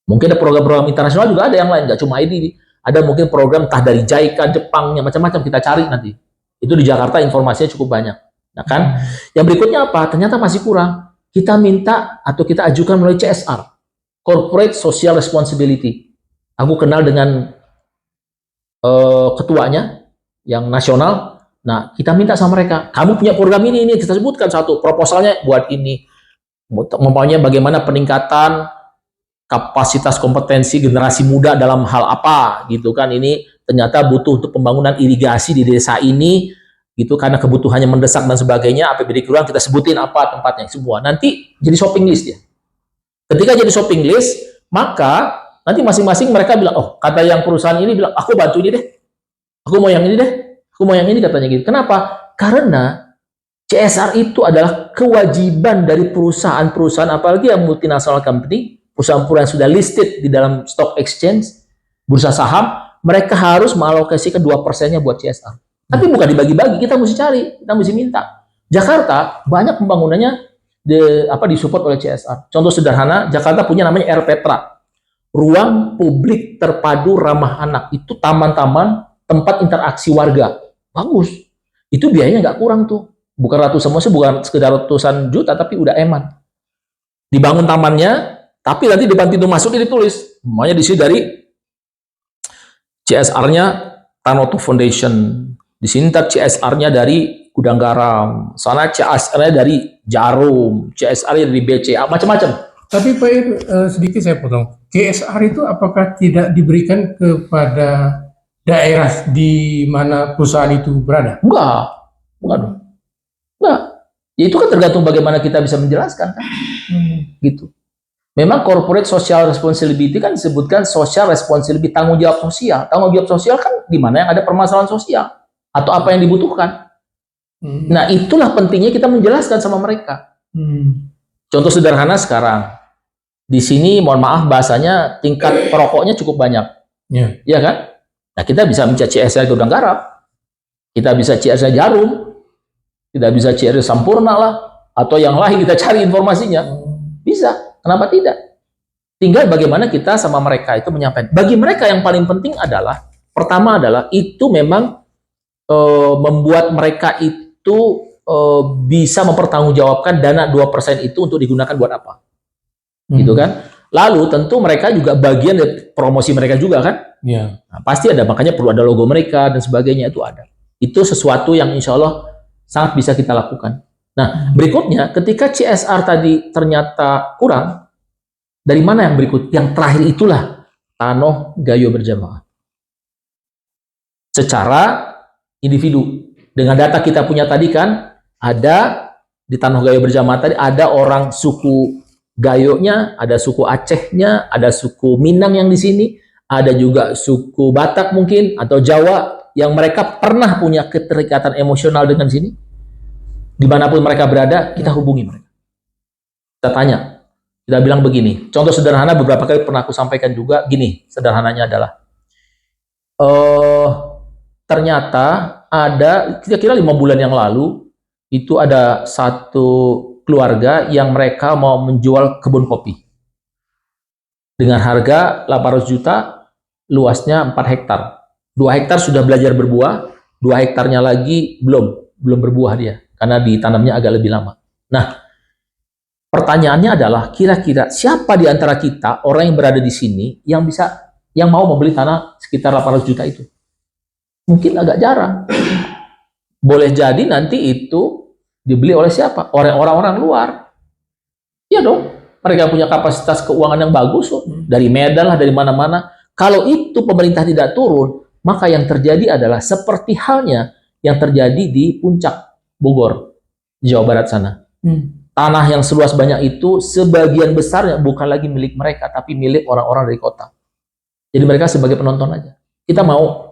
A: Mungkin ada program-program internasional juga ada yang lain, nggak cuma IDB. Ada mungkin program entah dari JICA, Jepangnya, macam-macam kita cari nanti. Itu di Jakarta informasinya cukup banyak. Nah kan, yang berikutnya apa? Ternyata masih kurang. Kita minta atau kita ajukan melalui CSR, Corporate Social Responsibility. Aku kenal dengan ketuanya yang nasional. Nah, kita minta sama mereka, kamu punya program ini kita sebutkan satu, proposalnya buat ini. Mempunyai bagaimana peningkatan kapasitas kompetensi generasi muda dalam hal apa, gitu kan. Ini ternyata butuh untuk pembangunan irigasi di desa ini, gitu, karena kebutuhannya mendesak dan sebagainya, APBD kurang, kita sebutin apa tempatnya, semua. Nanti jadi shopping list ya. Ketika jadi shopping list, maka nanti masing-masing mereka bilang, oh, kata yang perusahaan ini bilang, aku bantu ini deh, aku mau yang ini deh, aku mau yang ini, katanya gitu. Kenapa? Karena CSR itu adalah kewajiban dari perusahaan-perusahaan, apalagi yang multinational company, perusahaan-perusahaan yang sudah listed di dalam stock exchange, bursa saham, mereka harus mengalokasikan 2%-nya buat CSR. Tapi bukan dibagi-bagi, kita mesti cari, kita mesti minta. Jakarta banyak pembangunannya disupport oleh CSR. Contoh sederhana, Jakarta punya namanya RPetra, Ruang Publik Terpadu Ramah Anak. Itu taman-taman tempat interaksi warga. Bagus. Itu biayanya nggak kurang tuh. Bukan ratusan, maksudnya bukan sekedar ratusan juta, tapi udah eman. Dibangun tamannya, tapi nanti depan pintu masuk ini ditulis, namanya di sini dari CSR-nya Tanoto Foundation. Di sini CSR-nya dari Gudang Garam. Sana CSR-nya dari Jarum, CSR-nya dari BCA, macam-macam.
B: Tapi Pak sedikit saya potong. CSR itu apakah tidak diberikan kepada daerah di mana perusahaan itu berada?
A: Enggak dong. Enggak. Ya itu kan tergantung bagaimana kita bisa menjelaskan kan. Gitu. Memang corporate social responsibility kan disebutkan social responsibility, tanggung jawab sosial. Tanggung jawab sosial kan di mana yang ada permasalahan sosial atau apa yang dibutuhkan. Nah, itulah pentingnya kita menjelaskan sama mereka. Contoh sederhana sekarang. Di sini mohon maaf bahasanya tingkat perokoknya cukup banyak. Iya kan? Nah, kita bisa mencari CSR Gudang Garam. Kita bisa CSR Jarum. Tidak bisa CSR Sampurna lah atau yang lain, kita cari informasinya. Bisa. Kenapa tidak? Tinggal bagaimana kita sama mereka itu menyampaikan. Bagi mereka yang paling penting adalah, pertama adalah itu memang membuat mereka itu bisa mempertanggungjawabkan dana 2% itu untuk digunakan buat apa. Gitu kan? Lalu tentu mereka juga bagian dari promosi mereka juga kan? Nah, pasti ada, makanya perlu ada logo mereka dan sebagainya, itu ada. Itu sesuatu yang insya Allah sangat bisa kita lakukan. Nah, berikutnya, ketika CSR tadi ternyata kurang, dari mana yang berikut? Yang terakhir itulah Tanoh Gayo Berjamaah. Secara individu. Dengan data kita punya tadi kan, ada di Tanoh Gayo Berjamaah tadi, ada orang suku Gayonya, ada suku Acehnya, ada suku Minang yang di sini, ada juga suku Batak mungkin, atau Jawa, yang mereka pernah punya keterikatan emosional dengan sini. Dimanapun mereka berada, kita hubungi mereka. Kita tanya. Kita bilang begini. Contoh sederhana beberapa kali pernah aku sampaikan juga. Gini, sederhananya adalah. Ternyata ada, kira-kira 5 bulan yang lalu, itu ada satu keluarga yang mereka mau menjual kebun kopi. Dengan harga 800 juta, luasnya 4 hektar. 2 hektar sudah belajar berbuah, 2 hektarnya lagi belum berbuah dia. Karena ditanamnya agak lebih lama. Nah, pertanyaannya adalah kira-kira siapa di antara kita, orang yang berada di sini, yang mau membeli tanah sekitar 800 juta itu? Mungkin agak jarang. Boleh jadi nanti itu dibeli oleh siapa? Orang-orang luar. Iya dong. Mereka punya kapasitas keuangan yang bagus loh. Dari Medan lah, dari mana-mana. Kalau itu pemerintah tidak turun, maka yang terjadi adalah seperti halnya yang terjadi di Puncak Bogor, Jawa Barat sana. Tanah yang seluas banyak itu sebagian besarnya bukan lagi milik mereka, tapi milik orang-orang dari kota. Jadi mereka sebagai penonton aja. Kita mau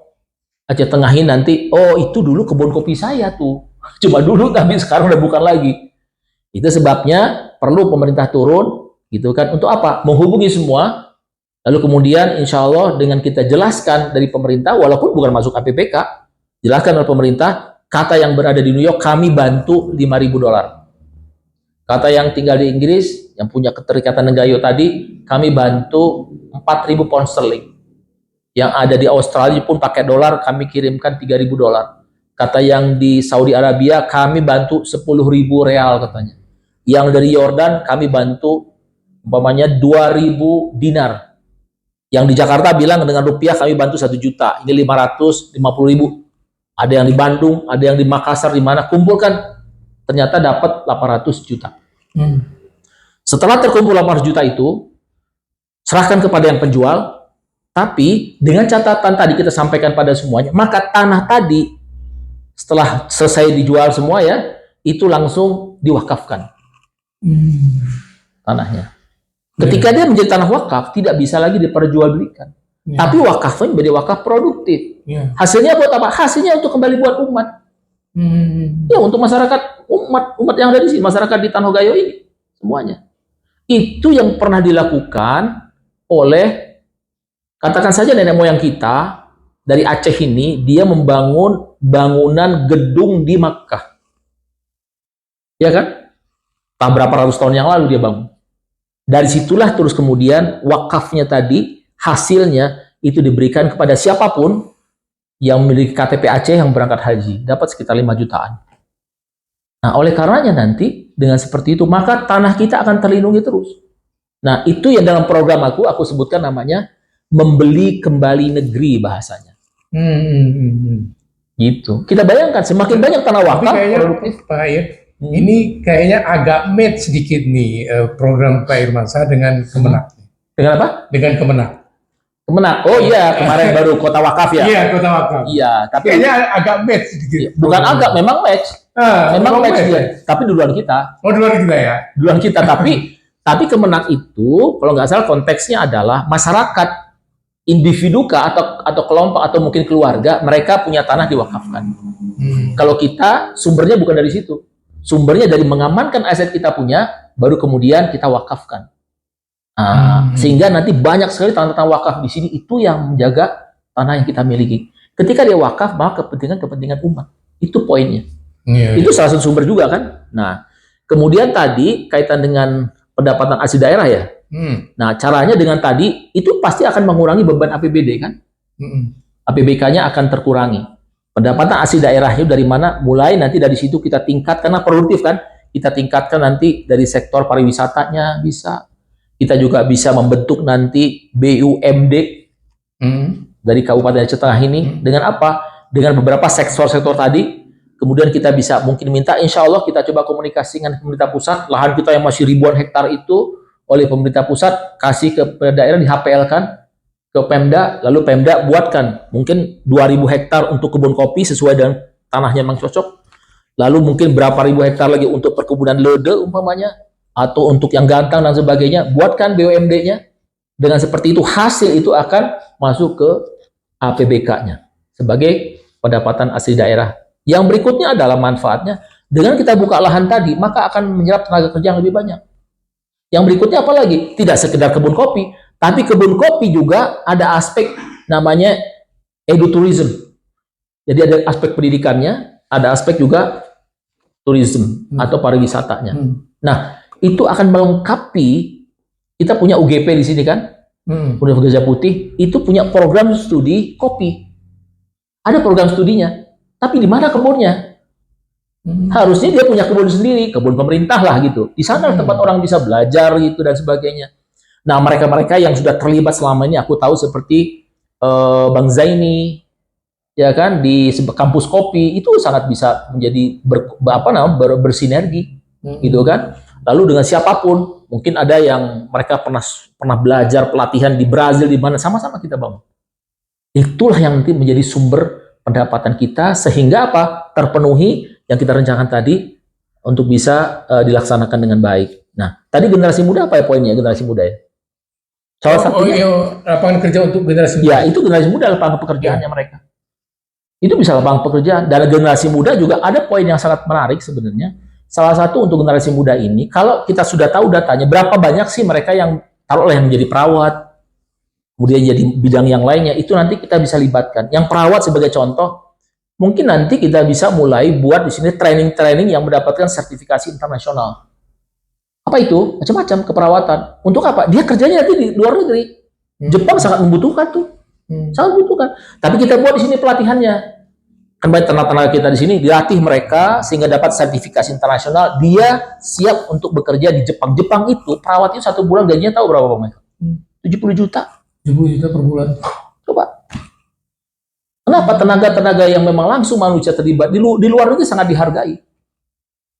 A: Aceh Tengahin nanti, oh itu dulu kebun kopi saya tuh. Cuma dulu tapi sekarang udah bukan lagi. Itu sebabnya perlu pemerintah turun, gitu kan. Untuk apa? Menghubungi semua. Lalu kemudian insya Allah dengan kita jelaskan dari pemerintah, walaupun bukan masuk APBK, jelaskan oleh pemerintah, kata yang berada di New York, kami bantu $5.000. Kata yang tinggal di Inggris, yang punya keterikatan dengan Gayo tadi, kami bantu 4.000 pound sterling. Yang ada di Australia pun pakai dolar, kami kirimkan $3.000. Kata yang di Saudi Arabia, kami bantu 10.000 real katanya. Yang dari Yordan, kami bantu umpamanya 2.000 dinar. Yang di Jakarta bilang dengan rupiah kami bantu 1 juta. Ini 550.000. Ada yang di Bandung, ada yang di Makassar, di mana kumpulkan, ternyata dapat 800 juta. Setelah terkumpul 800 juta itu, serahkan kepada yang penjual, tapi dengan catatan tadi kita sampaikan pada semuanya, maka tanah tadi setelah selesai dijual semua ya, itu langsung diwakafkan tanahnya. Ketika dia menjadi tanah wakaf, tidak bisa lagi diperjualbelikan. Tapi wakafnya menjadi wakaf produktif. Hasilnya buat apa? Hasilnya untuk kembali buat umat. Ya, untuk masyarakat, umat yang ada di sini, masyarakat di Tanoh Gayo ini semuanya. Itu yang pernah dilakukan oleh, katakan saja nenek moyang kita dari Aceh ini, dia membangun bangunan gedung di Makkah. Ya kan? Tak berapa ratus tahun yang lalu dia bangun. Dari situlah terus kemudian wakafnya tadi, hasilnya itu diberikan kepada siapapun yang memiliki KTP Aceh yang berangkat haji, dapat sekitar 5 jutaan. Nah, oleh karenanya nanti dengan seperti itu, maka tanah kita akan terlindungi terus. Nah, itu yang dalam program aku sebutkan namanya membeli kembali negeri bahasanya. Gitu. Kita bayangkan semakin banyak tanah wakaf produktif.
B: Pak Ayat, ini kayaknya agak match sedikit nih program Pak Irmansyah dengan Kemenak.
A: Dengan apa?
B: Dengan Kemenak.
A: Kemenak. Oh iya, kemarin baru kota wakaf ya.
B: Iya, kota wakaf.
A: Iya, tapi
B: Kayaknya agak match sedikit.
A: bukan agak, memang match. Memang match dia. Tapi duluan kita.
B: Oh, duluan kita ya.
A: Duluan kita. Tapi Kemenak itu, kalau nggak salah konteksnya adalah masyarakat, individu kah atau kelompok atau mungkin keluarga, mereka punya tanah diwakafkan. Kalau kita sumbernya bukan dari situ. Sumbernya dari mengamankan aset kita punya, baru kemudian kita wakafkan. Sehingga nanti banyak sekali tanah-tanah wakaf di sini itu yang menjaga tanah yang kita miliki. Ketika dia wakaf, maka kepentingan umat. Itu poinnya. Itu salah satu sumber juga kan. Nah, kemudian tadi kaitan dengan pendapatan asli daerah ya. Nah, caranya dengan tadi itu pasti akan mengurangi beban APBD kan. APBK-nya akan terkurangi. Pendapatan asli daerahnya dari mana? Mulai nanti dari situ kita tingkatkan, karena produktif kan. Kita tingkatkan nanti dari sektor pariwisatanya bisa. Kita juga bisa membentuk nanti BUMD dari Kabupaten Aceh Tengah ini. Dengan apa? Dengan beberapa sektor-sektor tadi. Kemudian kita bisa mungkin minta, insya Allah kita coba komunikasi dengan pemerintah pusat. Lahan kita yang masih ribuan hektar itu oleh pemerintah pusat, kasih ke daerah, di HPL-kan ke Pemda, lalu Pemda buatkan mungkin 2.000 hektar untuk kebun kopi sesuai dengan tanahnya memang cocok. Lalu mungkin berapa ribu hektar lagi untuk perkebunan lode umpamanya, atau untuk yang gantang dan sebagainya, buatkan BUMD-nya. Dengan seperti itu, hasil itu akan masuk ke APBK-nya sebagai pendapatan asli daerah. Yang berikutnya adalah manfaatnya, dengan kita buka lahan tadi, maka akan menyerap tenaga kerja yang lebih banyak. Yang berikutnya apa lagi? Tidak sekedar kebun kopi, tapi kebun kopi juga ada aspek namanya edutourism. Jadi ada aspek pendidikannya, ada aspek juga tourism atau pariwisatanya. Nah, itu akan melengkapi, kita punya UGP di sini kan, Universitas Gajah Putih, itu punya program studi kopi. Ada program studinya, tapi di mana kebunnya? Harusnya dia punya kebun sendiri, kebun pemerintah lah gitu. Di sana tempat orang bisa belajar gitu dan sebagainya. Nah, mereka-mereka yang sudah terlibat selama ini, aku tahu seperti Bang Zaini, ya kan, di kampus kopi, itu sangat bisa menjadi bersinergi, gitu kan. Lalu dengan siapapun, mungkin ada yang mereka pernah belajar pelatihan di Brazil, di mana, sama-sama kita bangun. Itulah yang nanti menjadi sumber pendapatan kita, sehingga apa? Terpenuhi yang kita rencanakan tadi untuk bisa dilaksanakan dengan baik. Nah, tadi generasi muda apa ya poinnya, generasi muda ya? Salah satunya
B: lapangan kerja untuk generasi muda.
A: Ya, itu generasi muda, lapangan pekerjaannya mereka. Itu bisa lapangan pekerjaan. Dan generasi muda juga ada poin yang sangat menarik sebenarnya. Salah satu untuk generasi muda ini, kalau kita sudah tahu datanya, berapa banyak sih mereka yang taruhlah yang menjadi perawat, kemudian jadi bidang yang lainnya, itu nanti kita bisa libatkan. Yang perawat sebagai contoh, mungkin nanti kita bisa mulai buat di sini training-training yang mendapatkan sertifikasi internasional. Apa itu? Macam-macam keperawatan. Untuk apa? Dia kerjanya nanti di luar negeri. Jepang sangat membutuhkan tuh. Sangat membutuhkan. Tapi kita buat di sini pelatihannya. Kan banyak tenaga kita di sini, dilatih mereka sehingga dapat sertifikasi internasional. Dia siap untuk bekerja di Jepang. Jepang itu perawat itu 1 bulan gajinya tahu berapa Bang Michael? 70 juta.
B: 70 juta per bulan.
A: Coba. Kenapa tenaga-tenaga yang memang langsung manusia terlibat di luar negeri sangat dihargai.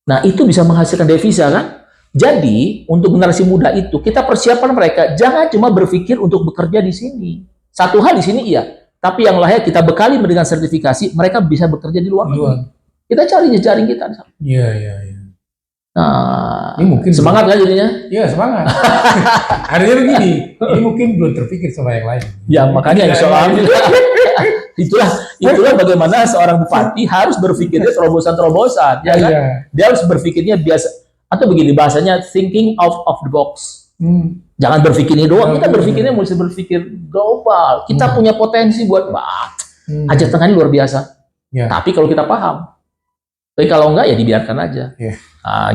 A: Nah, itu bisa menghasilkan devisa kan? Jadi, untuk generasi muda itu, kita persiapkan mereka, jangan cuma berpikir untuk bekerja di sini. Satu hal di sini iya, tapi yang lainnya kita bekali dengan sertifikasi, mereka bisa bekerja di luar negeri. Kita cari jejaring kita.
B: Iya.
A: Nah,
B: ini mungkin
A: semangat kan jadinya?
B: Iya, semangat. Artinya begini, ini mungkin belum terpikir sama yang lain.
A: Ya, makanya itulah bagaimana seorang bupati harus berpikirnya terobosan-terobosan, ya kan? Dia harus berpikirnya biasa, atau begini bahasanya, thinking out of the box. Jangan berpikir ini doang, kita berpikirnya mesti berpikir global. Kita punya potensi buat Aceh Tengah ini luar biasa. Tapi kalau kita paham, tapi kalau enggak ya dibiarkan aja.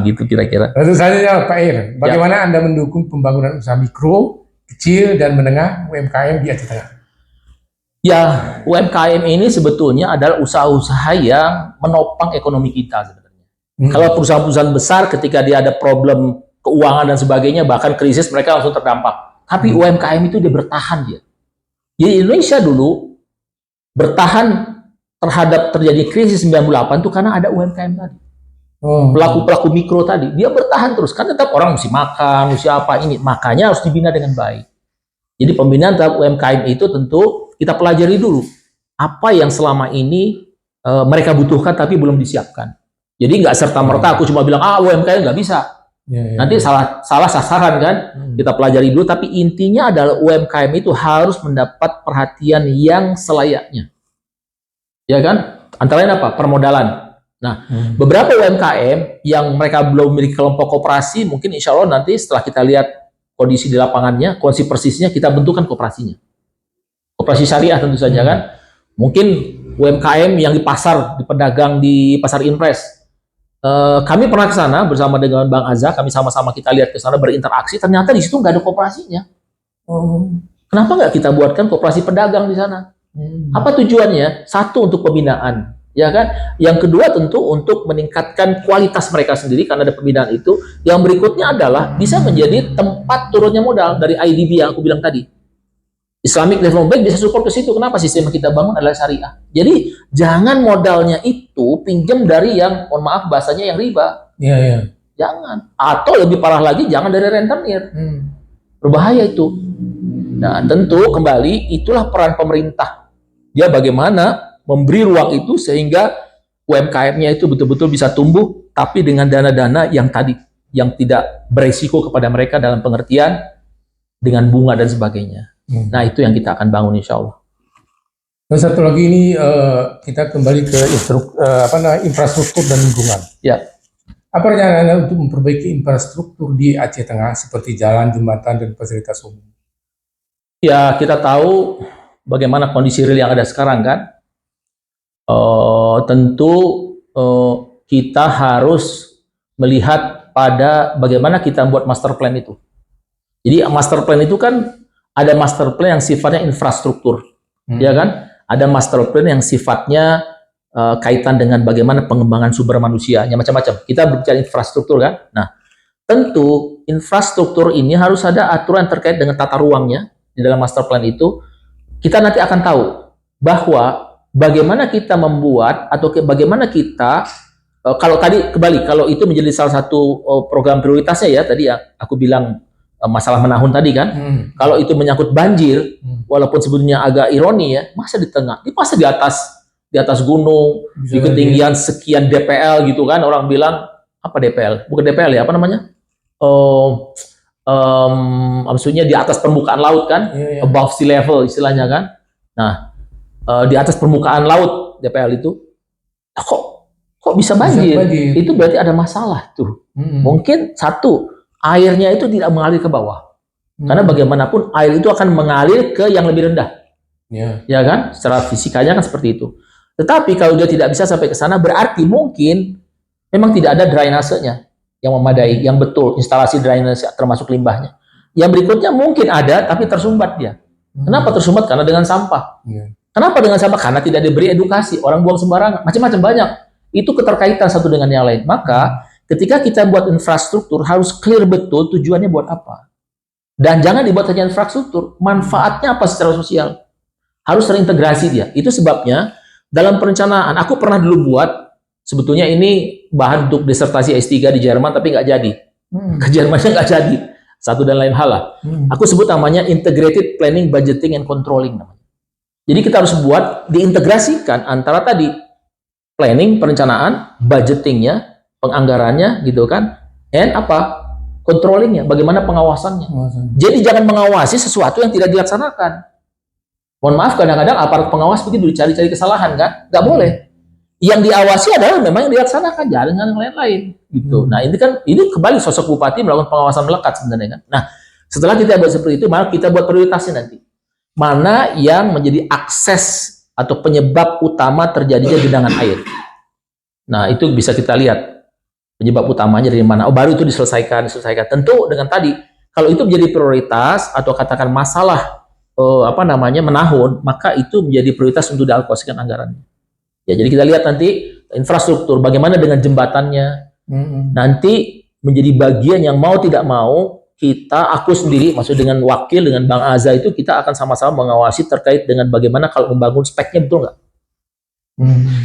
A: Gitu kira-kira.
B: Lalu selanjutnya Pak Ir, bagaimana Anda mendukung pembangunan usaha mikro, kecil dan menengah UMKM di Aceh Tengah?
A: Ya, UMKM ini sebetulnya adalah usaha-usaha yang menopang ekonomi kita sebenarnya. Kalau perusahaan-perusahaan besar ketika dia ada problem keuangan dan sebagainya, bahkan krisis, mereka langsung terdampak. Tapi UMKM itu dia bertahan dia. Di Indonesia dulu bertahan terhadap terjadi krisis 98 itu karena ada UMKM tadi. Pelaku-pelaku mikro tadi, dia bertahan terus. Kan tetap orang mesti makan, mesti apa ini. Makanya harus dibina dengan baik. Jadi pembinaan terhadap UMKM itu tentu kita pelajari dulu apa yang selama ini mereka butuhkan tapi belum disiapkan. Jadi nggak serta-merta aku cuma bilang UMKM nggak bisa. Nanti salah sasaran kan. Kita pelajari dulu, tapi intinya adalah UMKM itu harus mendapat perhatian yang selayaknya. Ya kan? Antara lain apa? Permodalan. Nah, beberapa UMKM yang mereka belum memiliki kelompok koperasi, mungkin insya Allah nanti setelah kita lihat kondisi di lapangannya, kondisi persisnya, kita bentukkan koperasinya. Koperasi syariah tentu saja kan. Mungkin UMKM yang di pasar, di pedagang di pasar impres. Kami pernah ke sana bersama dengan Bang Azza, kami sama-sama kita lihat ke sana berinteraksi, ternyata di situ nggak ada koperasinya. Kenapa nggak kita buatkan koperasi pedagang di sana? Apa tujuannya? Satu, untuk pembinaan, ya kan? Yang kedua tentu untuk meningkatkan kualitas mereka sendiri karena ada pembinaan itu. Yang berikutnya adalah bisa menjadi tempat turunnya modal dari IDB yang aku bilang tadi. Islamic Development Bank bisa support ke situ. Kenapa? Sistem yang kita bangun adalah syariah. Jadi jangan modalnya itu pinjam dari yang, mohon maaf bahasanya, yang riba. Jangan. Atau lebih parah lagi, jangan dari rentenir. Berbahaya itu. Nah, tentu kembali itulah peran pemerintah. Dia bagaimana memberi ruang itu sehingga UMKM-nya itu betul-betul bisa tumbuh, tapi dengan dana-dana yang tadi, yang tidak beresiko kepada mereka dalam pengertian dengan bunga dan sebagainya. Nah, itu yang kita akan bangun insya Allah.
B: Dan satu lagi ini kita kembali ke infrastruktur dan lingkungan.
A: Ya.
B: Apa rencana Anda untuk memperbaiki infrastruktur di Aceh Tengah seperti jalan, jembatan, dan fasilitas umum?
A: Ya, kita tahu bagaimana kondisi real yang ada sekarang kan. Tentu kita harus melihat pada bagaimana kita membuat master plan itu. Jadi master plan itu kan ada master plan yang sifatnya infrastruktur, ya kan? Ada master plan yang sifatnya kaitan dengan bagaimana pengembangan sumber manusianya, macam-macam. Kita berbicara infrastruktur kan? Nah, tentu infrastruktur ini harus ada aturan terkait dengan tata ruangnya di dalam master plan itu. Kita nanti akan tahu bahwa bagaimana kita membuat atau bagaimana kita kalau tadi kembali, kalau itu menjadi salah satu program prioritasnya ya, tadi ya aku bilang masalah menahun tadi kan. Kalau itu menyangkut banjir, walaupun sebetulnya agak ironi ya, masa di tengah, masa di atas gunung, di ketinggian sekian DPL gitu kan, orang bilang apa DPL? Bukan DPL ya, apa namanya? Maksudnya di atas permukaan laut kan, above sea level istilahnya kan. Nah, di atas permukaan laut DPL itu, kok bisa banjir? Itu berarti ada masalah tuh. Mungkin satu, airnya itu tidak mengalir ke bawah. Karena bagaimanapun air itu akan mengalir ke yang lebih rendah. Ya kan? Secara fisikanya kan seperti itu. Tetapi kalau dia tidak bisa sampai ke sana, berarti mungkin memang tidak ada drainasenya yang memadai, yang betul, instalasi drainase termasuk limbahnya. Yang berikutnya mungkin ada, tapi tersumbat dia. Kenapa tersumbat? Karena dengan sampah. Kenapa dengan sampah? Karena tidak diberi edukasi, orang buang sembarangan, macam-macam banyak. Itu keterkaitan satu dengan yang lain. Maka ketika kita buat infrastruktur, harus clear betul tujuannya buat apa. Dan jangan dibuat hanya infrastruktur, manfaatnya apa secara sosial. Harus terintegrasi dia. Itu sebabnya dalam perencanaan, aku pernah dulu buat, sebetulnya ini bahan untuk disertasi S3 di Jerman, tapi nggak jadi. Ke Jermannya nggak jadi. Satu dan lain hal lah. Aku sebut namanya Integrated Planning, Budgeting, and Controlling. Jadi kita harus buat, diintegrasikan antara tadi, planning, perencanaan, budgetingnya, penganggarannya gitu kan, and apa, controllingnya, bagaimana pengawasannya. Jadi jangan mengawasi sesuatu yang tidak dilaksanakan. Mohon maaf, kadang-kadang aparat pengawas begitu dicari-cari kesalahan kan, nggak boleh. Yang diawasi adalah memang yang dilaksanakan, jangan dengan yang lain-lain gitu. Nah ini kembali sosok bupati melakukan pengawasan melekat sebenarnya kan. Nah setelah kita buat seperti itu, maka kita buat prioritasnya nanti. Mana yang menjadi akses atau penyebab utama terjadinya genangan air. Nah itu bisa kita lihat penyebab utamanya dari mana. Baru itu diselesaikan. Tentu dengan tadi, kalau itu menjadi prioritas atau katakan masalah menahun, maka itu menjadi prioritas untuk dialokasikan anggarannya. Ya, jadi kita lihat nanti infrastruktur, bagaimana dengan jembatannya. Nanti menjadi bagian yang mau tidak mau aku sendiri, maksud dengan wakil, dengan Bang Azza itu kita akan sama-sama mengawasi terkait dengan bagaimana kalau membangun speknya betul nggak.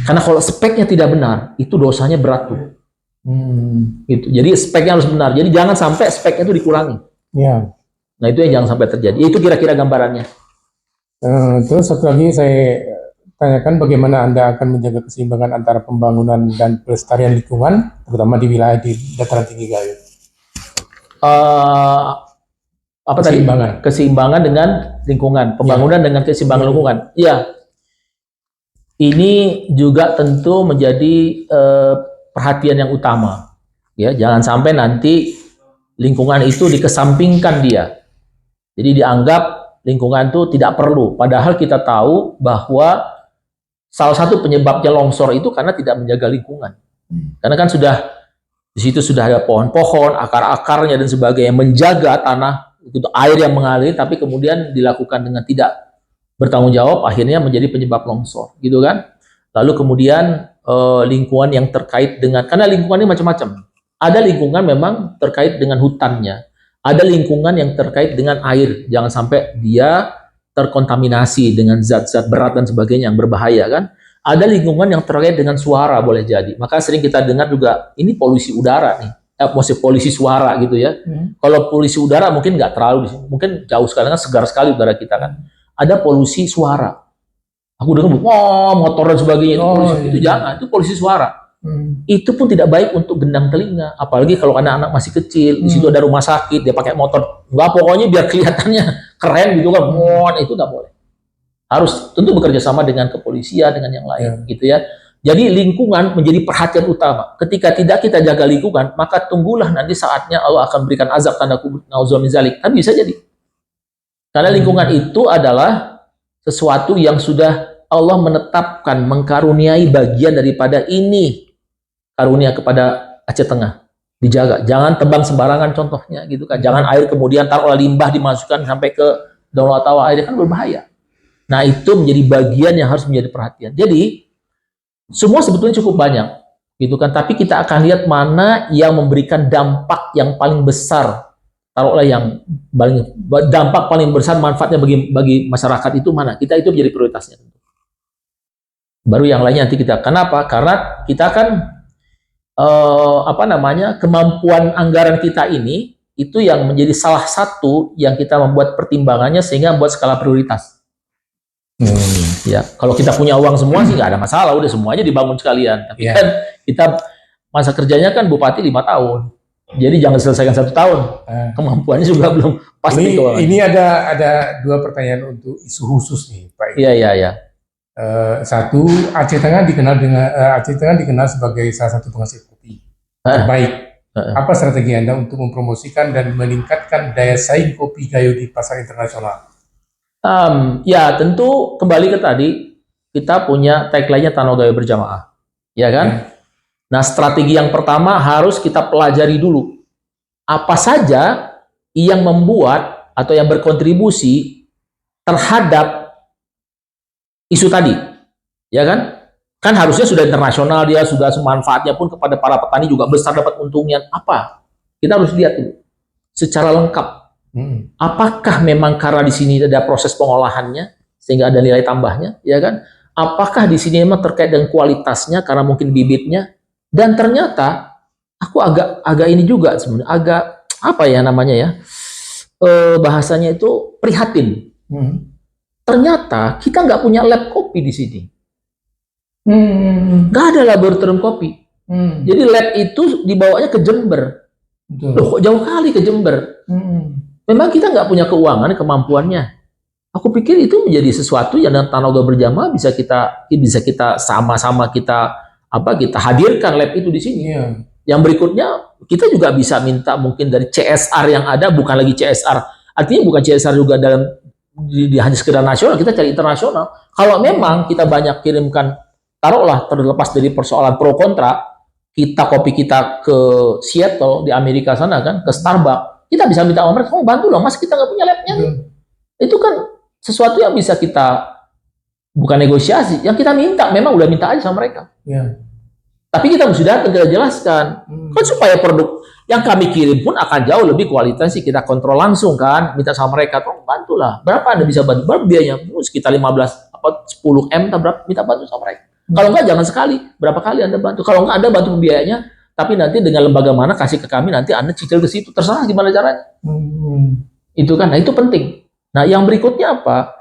A: Karena kalau speknya tidak benar, itu dosanya berat tuh. Gitu. Jadi speknya harus benar. Jadi jangan sampai speknya itu dikurangi. Nah itu yang jangan sampai terjadi. Itu kira-kira gambarannya.
B: Terus satu lagi saya tanyakan bagaimana Anda akan menjaga keseimbangan antara pembangunan dan pelestarian lingkungan, terutama di wilayah di dataran tinggi Gayo.
A: Apa
B: Keseimbangan.
A: tadi? Keseimbangan dengan lingkungan, pembangunan dengan keseimbangan lingkungan. Iya, ini juga tentu menjadi perhatian yang utama. Ya, jangan sampai nanti lingkungan itu dikesampingkan dia. Jadi dianggap lingkungan itu tidak perlu. Padahal kita tahu bahwa salah satu penyebabnya longsor itu karena tidak menjaga lingkungan. Karena kan di situ sudah ada pohon-pohon, akar-akarnya dan sebagainya, menjaga tanah itu air yang mengalir, tapi kemudian dilakukan dengan tidak bertanggung jawab, akhirnya menjadi penyebab longsor, gitu kan? Lalu kemudian lingkungan yang terkait dengan, karena lingkungan ini macam-macam. Ada lingkungan memang terkait dengan hutannya, ada lingkungan yang terkait dengan air, jangan sampai dia terkontaminasi dengan zat-zat berat dan sebagainya yang berbahaya kan. Ada lingkungan yang terkait dengan suara, boleh jadi. Maka sering kita dengar juga, ini polusi udara nih, maksudnya polusi suara gitu ya. Kalau polusi udara mungkin nggak terlalu, mungkin jauh sekali, kan segar sekali udara kita kan. Ada polusi suara. Aku dengar, motor dan sebagainya, itu jangan, itu polusi suara. Itu pun tidak baik untuk gendang telinga, apalagi kalau anak-anak masih kecil, di situ ada rumah sakit, dia pakai motor, nggak, pokoknya biar kelihatannya keren gitu kan, itu nggak boleh. Harus tentu bekerja sama dengan kepolisian, dengan yang lain, gitu ya. Jadi lingkungan menjadi perhatian utama. Ketika tidak kita jaga lingkungan, maka tunggulah nanti saatnya Allah akan berikan azab tanda kubur, nauzubillah min zalik. Tapi bisa jadi. Karena lingkungan itu adalah sesuatu yang sudah Allah menetapkan, mengkaruniai bagian daripada ini. Karunia kepada Aceh Tengah. Dijaga. Jangan tebang sembarangan contohnya gitu kan. Jangan air kemudian taruh limbah dimasukkan sampai ke Danau Tawa, airnya kan berbahaya. Nah, itu menjadi bagian yang harus menjadi perhatian. Jadi, semua sebetulnya cukup banyak gitu kan. Tapi kita akan lihat mana yang memberikan dampak yang paling besar. Taruhlah yang dampak paling besar manfaatnya bagi masyarakat itu mana. Kita itu menjadi prioritasnya. Baru yang lainnya nanti kita. Kenapa? Karena kita kan kemampuan anggaran kita ini itu yang menjadi salah satu yang kita membuat pertimbangannya sehingga membuat skala prioritas. Ya, kalau kita punya uang semua sih nggak ada masalah, udah semuanya dibangun sekalian. Tapi kan kita masa kerjanya kan bupati 5 tahun, jadi jangan selesaikan 1 tahun. Kemampuannya juga belum pasti.
B: Ini ada 2 pertanyaan untuk isu khusus nih, Pak.
A: Iya.
B: Satu, Aceh Tengah dikenal sebagai salah satu penghasil kopi terbaik. Apa strategi Anda untuk mempromosikan dan meningkatkan daya saing kopi Gayo di pasar internasional?
A: Ya tentu kembali ke tadi, kita punya tagline-nya Tanah Gayo Berjamaah, ya kan? Nah, strategi yang pertama harus kita pelajari dulu apa saja yang membuat atau yang berkontribusi terhadap isu tadi, ya kan? Kan harusnya sudah internasional, dia sudah manfaatnya pun kepada para petani juga besar, dapat untungnya apa? Kita harus lihat dulu secara lengkap. Apakah memang karena di sini ada proses pengolahannya sehingga ada nilai tambahnya, ya kan? Apakah di sini memang terkait dengan kualitasnya karena mungkin bibitnya? Dan ternyata aku agak ini juga sebenarnya, agak apa ya namanya ya? Bahasanya itu prihatin. Ternyata kita nggak punya lab kopi di sini. Nggak ada laboratorium kopi. Jadi lab itu dibawanya ke Jember. Loh, kok jauh kali ke Jember? Memang kita nggak punya keuangan, kemampuannya. Aku pikir itu menjadi sesuatu yang dengan Tanah Gayo Berjamaah bisa kita sama-sama kita hadirkan lab itu di sini. Yang berikutnya kita juga bisa minta mungkin dari CSR yang ada, bukan lagi CSR. Artinya bukan CSR juga dalam hanya sekedar nasional, kita cari internasional. Kalau memang kita banyak kirimkan, taruhlah terlepas dari persoalan pro kontra, kopi kita ke Seattle di Amerika sana kan, ke Starbucks, kita bisa minta sama mereka, bantu loh, mas kita nggak punya labnya. Itu kan sesuatu yang bisa kita, bukan negosiasi, yang kita minta, memang udah minta aja sama mereka. Tapi kita mesti datang, kita jelaskan, kan supaya produk yang kami kirim pun akan jauh lebih kualitas sih, kita kontrol langsung kan, minta sama mereka, tolong bantulah, berapa Anda bisa bantu, berapa biayanya, sekitar 10 M, berapa, minta bantu sama mereka. Kalau enggak jangan sekali, berapa kali Anda bantu, kalau enggak Anda bantu biayanya, tapi nanti dengan lembaga mana kasih ke kami, nanti Anda cicil ke situ, terserah gimana caranya. Itu kan, nah itu penting. Nah, yang berikutnya apa?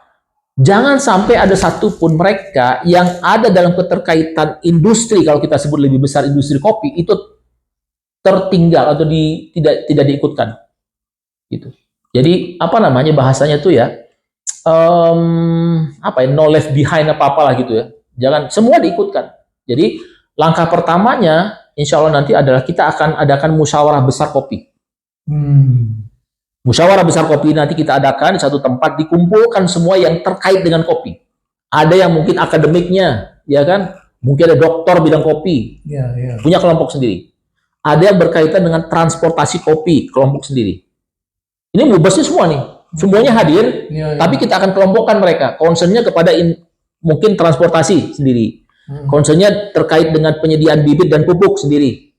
A: Jangan sampai ada satupun mereka yang ada dalam keterkaitan industri, kalau kita sebut lebih besar industri kopi, itu tertinggal atau tidak diikutkan. Gitu. Jadi apa namanya bahasanya tuh ya, no left behind apa-apalah gitu ya. Jangan semua diikutkan. Jadi langkah pertamanya, insya Allah nanti adalah kita akan adakan musyawarah besar kopi. Musyawarah besar kopi nanti kita adakan di satu tempat, dikumpulkan semua yang terkait dengan kopi. Ada yang mungkin akademiknya, ya kan? Mungkin ada doktor bidang kopi, punya kelompok sendiri. Ada yang berkaitan dengan transportasi kopi, kelompok sendiri. Ini mubasnya semua nih, semuanya hadir, tapi kita akan kelompokkan mereka. Concernnya kepada mungkin transportasi sendiri, concernnya terkait dengan penyediaan bibit dan pupuk sendiri,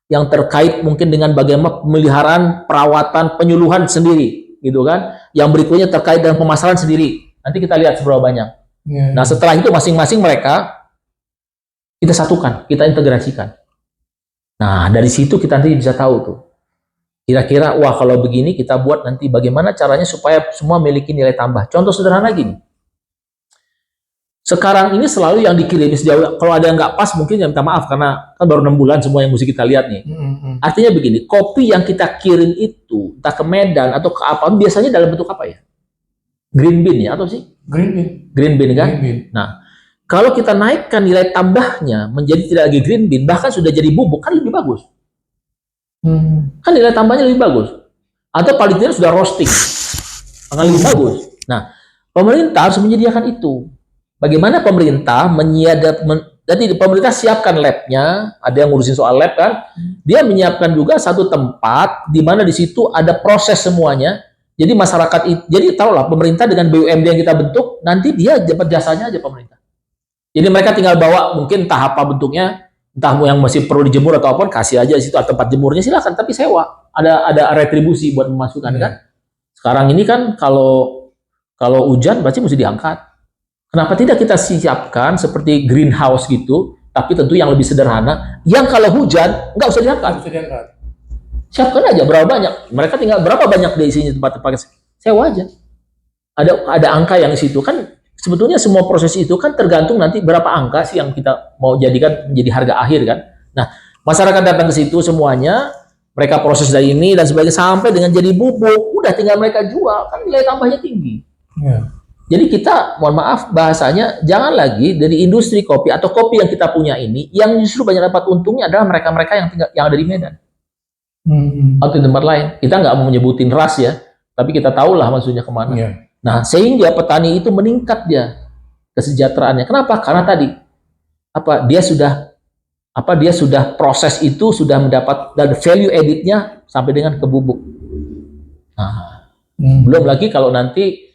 A: yang terkait mungkin dengan bagaimana pemeliharaan, perawatan, penyuluhan sendiri, gitu kan? Yang berikutnya terkait dengan pemasaran sendiri. Nanti kita lihat seberapa banyak. Nah, setelah itu masing-masing mereka kita satukan, kita integrasikan. Nah, dari situ kita nanti bisa tahu tuh. Kira-kira, wah kalau begini kita buat nanti bagaimana caranya supaya semua memiliki nilai tambah. Contoh sederhana gini. Sekarang ini selalu yang dikirim sejauh, kalau ada yang nggak pas mungkin ya minta maaf karena kan baru 6 bulan semua yang mesti kita lihat nih. Artinya begini, kopi yang kita kirim itu entah ke Medan atau ke apa, biasanya dalam bentuk apa ya? Green bean ya atau sih? Green bean kan? Green bean. Nah, kalau kita naikkan nilai tambahnya menjadi tidak lagi green bean, bahkan sudah jadi bubuk, kan lebih bagus. Kan nilai tambahnya lebih bagus. Atau paling tidak sudah roasting, akan lebih bagus. Nah, pemerintah harus menyediakan itu. Bagaimana pemerintah jadi pemerintah siapkan labnya, ada yang ngurusin soal lab kan, dia menyiapkan juga satu tempat di mana di situ ada proses semuanya. Jadi masyarakat, jadi taruhlah pemerintah dengan BUMD yang kita bentuk, nanti dia dapat jasanya aja pemerintah. Jadi mereka tinggal bawa mungkin entah apa bentuknya, entah yang masih perlu dijemur atau apa, kasih aja di situ tempat jemurnya silakan, tapi sewa. Ada retribusi buat memasukkan kan. Sekarang ini kan kalau hujan berarti mesti diangkat. Kenapa tidak kita siapkan seperti greenhouse gitu, tapi tentu yang lebih sederhana, yang kalau hujan nggak usah diangkat. Siapkan aja berapa banyak. Mereka tinggal berapa banyak di isinya tempat-tempat sewa aja. Ada angka yang di situ kan. Sebetulnya semua proses itu kan tergantung nanti berapa angka sih yang kita mau jadikan menjadi harga akhir kan. Nah, masyarakat datang ke situ semuanya, mereka proses dari ini dan sebagainya sampai dengan jadi bubuk, udah tinggal mereka jual, kan nilai tambahnya tinggi. Jadi kita, mohon maaf bahasanya, jangan lagi dari industri kopi atau kopi yang kita punya ini, yang justru banyak dapat untungnya adalah mereka-mereka yang ada di Medan. Atau di tempat lain. Kita nggak mau menyebutin ras ya, tapi kita tahulah maksudnya kemana. Nah, sehingga petani itu meningkat dia kesejahteraannya. Kenapa? Karena tadi dia sudah proses itu sudah mendapat dan value editnya sampai dengan ke bubuk. Nah, belum lagi kalau nanti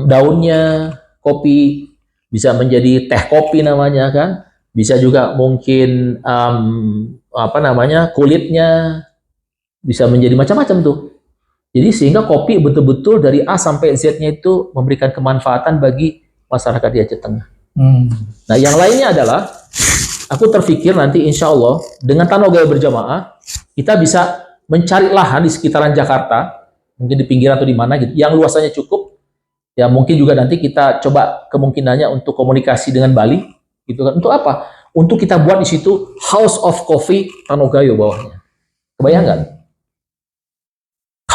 A: daunnya kopi bisa menjadi teh kopi namanya kan, bisa juga mungkin kulitnya bisa menjadi macam-macam tuh. Jadi sehingga kopi betul-betul dari A sampai Z-nya itu memberikan kemanfaatan bagi masyarakat di Aceh Tengah. Nah, yang lainnya adalah aku terpikir nanti insya Allah dengan Tano Gayo Berjamaah kita bisa mencari lahan di sekitaran Jakarta, mungkin di pinggir atau di mana gitu, yang luasannya cukup. Ya mungkin juga nanti kita coba kemungkinannya untuk komunikasi dengan Bali, gitu kan. Untuk apa? Untuk kita buat di situ House of Coffee Tano Gayo bawahnya. Kebayang nggak?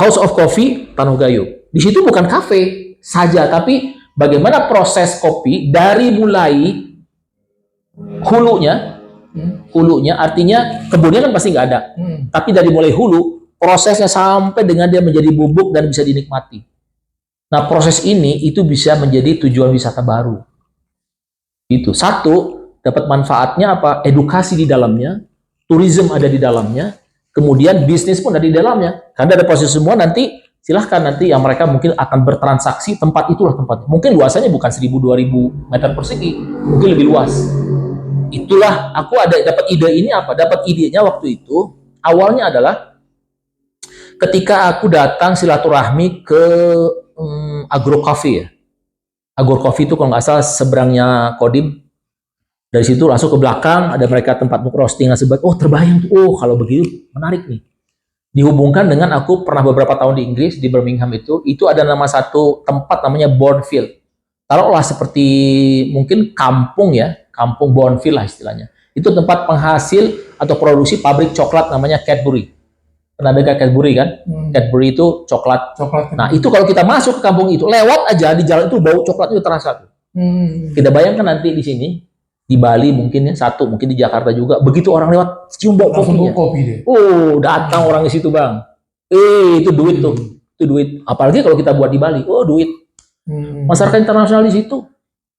A: House of Coffee Tano Gayo. Di situ bukan kafe saja, tapi bagaimana proses kopi dari mulai hulunya artinya kebunnya kan pasti nggak ada, tapi dari mulai hulu prosesnya sampai dengan dia menjadi bubuk dan bisa dinikmati. Nah, proses ini itu bisa menjadi tujuan wisata baru. Itu satu, dapat manfaatnya apa? Edukasi di dalamnya, tourism ada di dalamnya, kemudian bisnis pun ada di dalamnya. Karena ada proses semua nanti silahkan nanti yang mereka mungkin akan bertransaksi, tempat itulah tempatnya. Mungkin luasannya bukan 1.000-2.000 meter persegi, mungkin lebih luas. Itulah aku dapat ide ini apa? Dapat idenya waktu itu awalnya adalah ketika aku datang silaturahmi ke Agro Coffee ya. Agro Coffee itu kalau nggak salah seberangnya Kodim. Dari situ langsung ke belakang ada mereka tempat roasting dan sebagainya. Oh terbayang tuh, oh kalau begitu menarik nih. dihubungkan dengan aku pernah beberapa tahun di Inggris, di Birmingham itu ada nama satu tempat namanya Bournville. Taruhlah seperti mungkin kampung ya, kampung Bournville lah istilahnya. Itu tempat penghasil atau produksi pabrik coklat namanya Cadbury. Pernah dengar Cadbury kan? Cadbury itu coklat. Nah, itu kalau kita masuk ke kampung itu, lewat aja di jalan itu bau coklat itu terasa tuh. Kita bayangkan nanti di sini, di Bali mungkin ya, satu, mungkin di Jakarta juga, begitu orang lewat cium bau kopinya. Oh, datang orang di situ, Bang. Itu duit tuh. Itu duit. Apalagi kalau kita buat di Bali. Oh, duit. Masyarakat internasional di situ.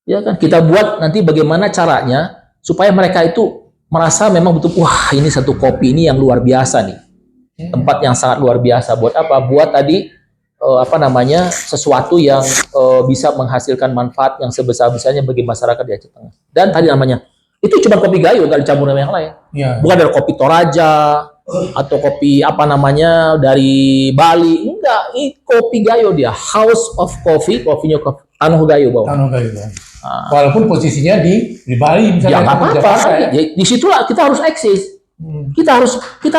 A: Ya kan? Kita buat nanti bagaimana caranya supaya mereka itu merasa memang betul, wah, ini satu kopi ini yang luar biasa nih. Tempat yang sangat luar biasa. Buat apa? Buat tadi sesuatu yang bisa menghasilkan manfaat yang sebesar-besarnya bagi masyarakat di Aceh Tengah. Dan tadi namanya itu cuma kopi gayo, nggak dicampur sama yang lain. Bukan dari kopi Toraja atau kopi dari Bali, enggak. Ini kopi gayo dia, House of Coffee, kopinya Tanoh Gayo bawah.
B: Walaupun posisinya di Bali misalnya.
A: Ya nggak apa-apa. Ya, di situlah kita harus eksis. Kita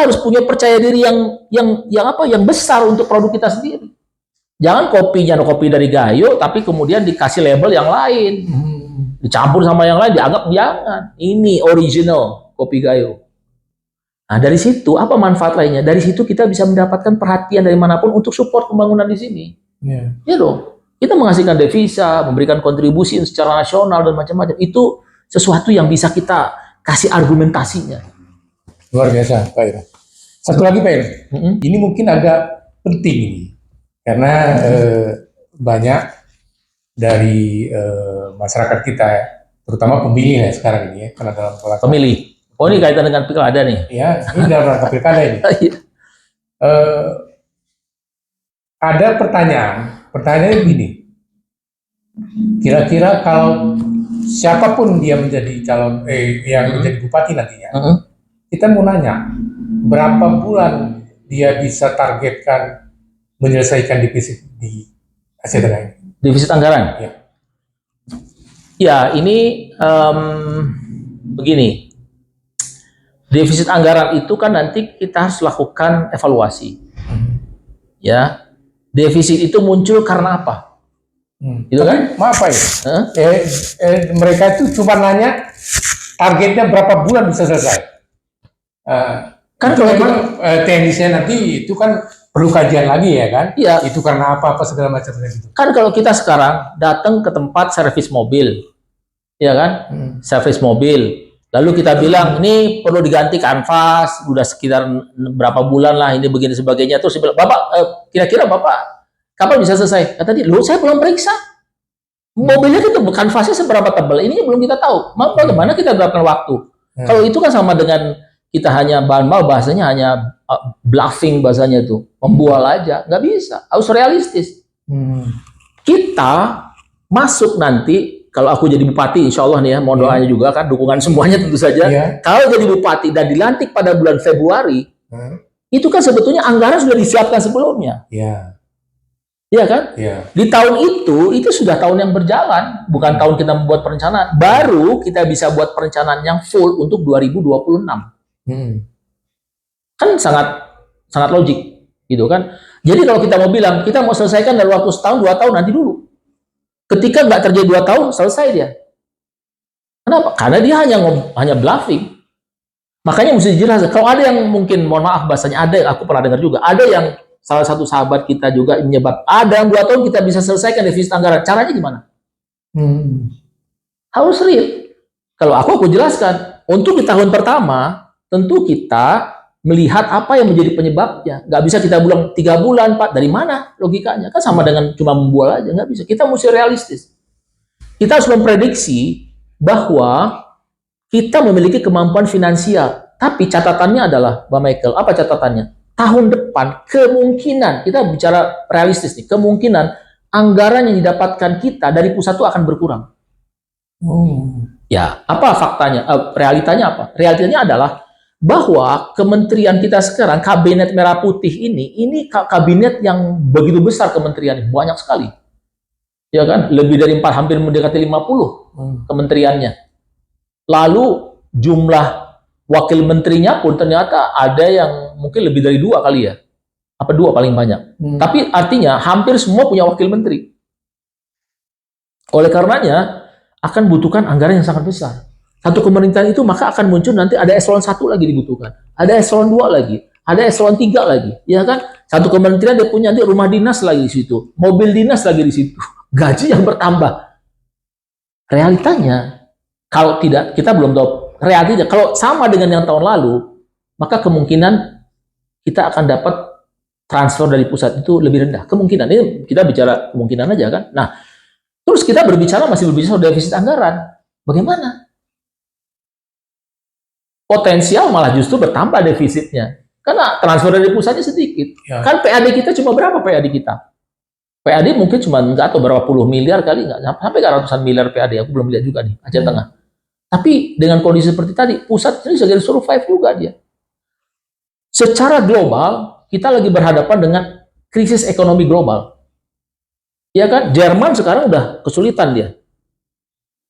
A: harus punya percaya diri yang besar untuk produk kita sendiri. Jangan kopinya kopi dari Gayo, tapi kemudian dikasih label yang lain, dicampur sama yang lain, dianggap jangan. Ini original kopi Gayo. Nah, dari situ apa manfaat lainnya? Dari situ kita bisa mendapatkan perhatian dari manapun untuk support pembangunan di sini. Ya dong. Kita menghasilkan devisa, memberikan kontribusi secara nasional dan macam-macam. Itu sesuatu yang bisa kita kasih argumentasinya.
B: Luar biasa, Pak Ira. Satu lagi, Pak Ira. Ini mungkin agak penting ini. Karena banyak dari masyarakat kita, terutama pemilih ya sekarang ini ya, karena dalam
A: pemilih. Oh, ini kaitan dengan pilkada nih.
B: Ya, ini dalam rangka pilkada ini. Ada pertanyaannya begini. Kira-kira kalau siapapun dia menjadi calon yang menjadi bupati nantinya, kita mau nanya berapa bulan dia bisa targetkan menyelesaikan defisit di Aceh Tengah ini?
A: Defisit anggaran?
B: Ya.
A: Ya, ini begini. Defisit anggaran itu kan nanti kita harus lakukan evaluasi. Ya. Defisit itu muncul karena apa? Gitu kan?
B: Maaf Pak ya. Mereka itu cuma nanya targetnya berapa bulan bisa selesai. Kan kalau memang teknisnya nanti itu kan perlu kajian lagi ya kan? Iya. Itu karena apa segala macam gitu.
A: Kan kalau kita sekarang datang ke tempat servis mobil, ya kan? Servis mobil, lalu kita bilang ini perlu diganti kanvas, udah sekitar berapa bulan lah ini begini sebagainya. Terus bilang, Bapak kira-kira Bapak kapan bisa selesai? Kata dia, saya belum periksa. Mobilnya itu kanvasnya seberapa tebal, ini belum kita tahu. Bagaimana kita berapkan waktu? Kalau itu kan sama dengan kita hanya bahasanya hanya bluffing bahasanya itu, membual aja, nggak bisa, harus realistis. Kita masuk nanti, kalau aku jadi bupati, insya Allah nih ya, mohon doanya juga kan, dukungan semuanya tentu saja. Kalau jadi bupati dan dilantik pada bulan Februari, itu kan sebetulnya anggaran sudah disiapkan sebelumnya. Iya kan? Di tahun itu sudah tahun yang berjalan, bukan tahun kita membuat perencanaan. Baru kita bisa buat perencanaan yang full untuk 2026. Kan sangat logik, gitu kan? Jadi kalau kita mau bilang kita mau selesaikan dalam waktu setahun, 2 tahun, nanti dulu. Ketika nggak terjadi 2 tahun, selesai dia. Kenapa? Karena dia hanya bluffing. Makanya mesti dijelaskan. Kalau ada yang mungkin, mohon maaf bahasanya, ada, aku pernah dengar juga, ada yang salah satu sahabat kita juga menyebab ada yang 2 tahun kita bisa selesaikan defisit anggaran. Caranya gimana? Harus real. Kalau aku jelaskan, untuk di tahun pertama tentu kita melihat apa yang menjadi penyebabnya. Nggak bisa kita bilang 3 bulan, Pak. Dari mana logikanya? Kan sama dengan cuma membual aja. Nggak bisa. Kita mesti realistis. Kita harus memprediksi bahwa kita memiliki kemampuan finansial. Tapi catatannya adalah, Pak Michael, apa catatannya? Tahun depan, kemungkinan, kita bicara realistis nih, kemungkinan anggaran yang didapatkan kita dari pusat itu akan berkurang. Ya, apa faktanya? Realitanya apa? Realitanya adalah bahwa kementerian kita sekarang, kabinet merah putih ini kabinet yang begitu besar kementerian, banyak sekali. Ya kan? Lebih dari hampir mendekati 50 kementeriannya. Lalu jumlah wakil menterinya pun ternyata ada yang mungkin lebih dari 2 kali ya. apa 2 paling banyak. Tapi artinya hampir semua punya wakil menteri. Oleh karenanya akan butuhkan anggaran yang sangat besar. Satu pemerintahan itu maka akan muncul nanti ada eselon 1 lagi dibutuhkan, ada eselon 2 lagi, ada eselon 3 lagi, ya kan? Satu kementerian dia punya nanti rumah dinas lagi di situ, mobil dinas lagi di situ, gaji yang bertambah. Realitanya kalau tidak, kita belum tahu realitanya. Kalau sama dengan yang tahun lalu, maka kemungkinan kita akan dapat transfer dari pusat itu lebih rendah. Kemungkinan ini kita bicara kemungkinan aja kan. Nah, terus kita masih berbicara soal defisit anggaran. Bagaimana? Potensial malah justru bertambah defisitnya. Karena transfer dari pusatnya sedikit. Ya. Kan PAD kita cuma berapa PAD kita? PAD mungkin cuma nggak tahu berapa puluh miliar kali, nggak sampai ratusan miliar PAD. Aku belum lihat juga nih, Aceh Tengah. Tapi dengan kondisi seperti tadi, pusat ini segera survive juga dia. Secara global, kita lagi berhadapan dengan krisis ekonomi global. Ya kan? Jerman sekarang udah kesulitan dia.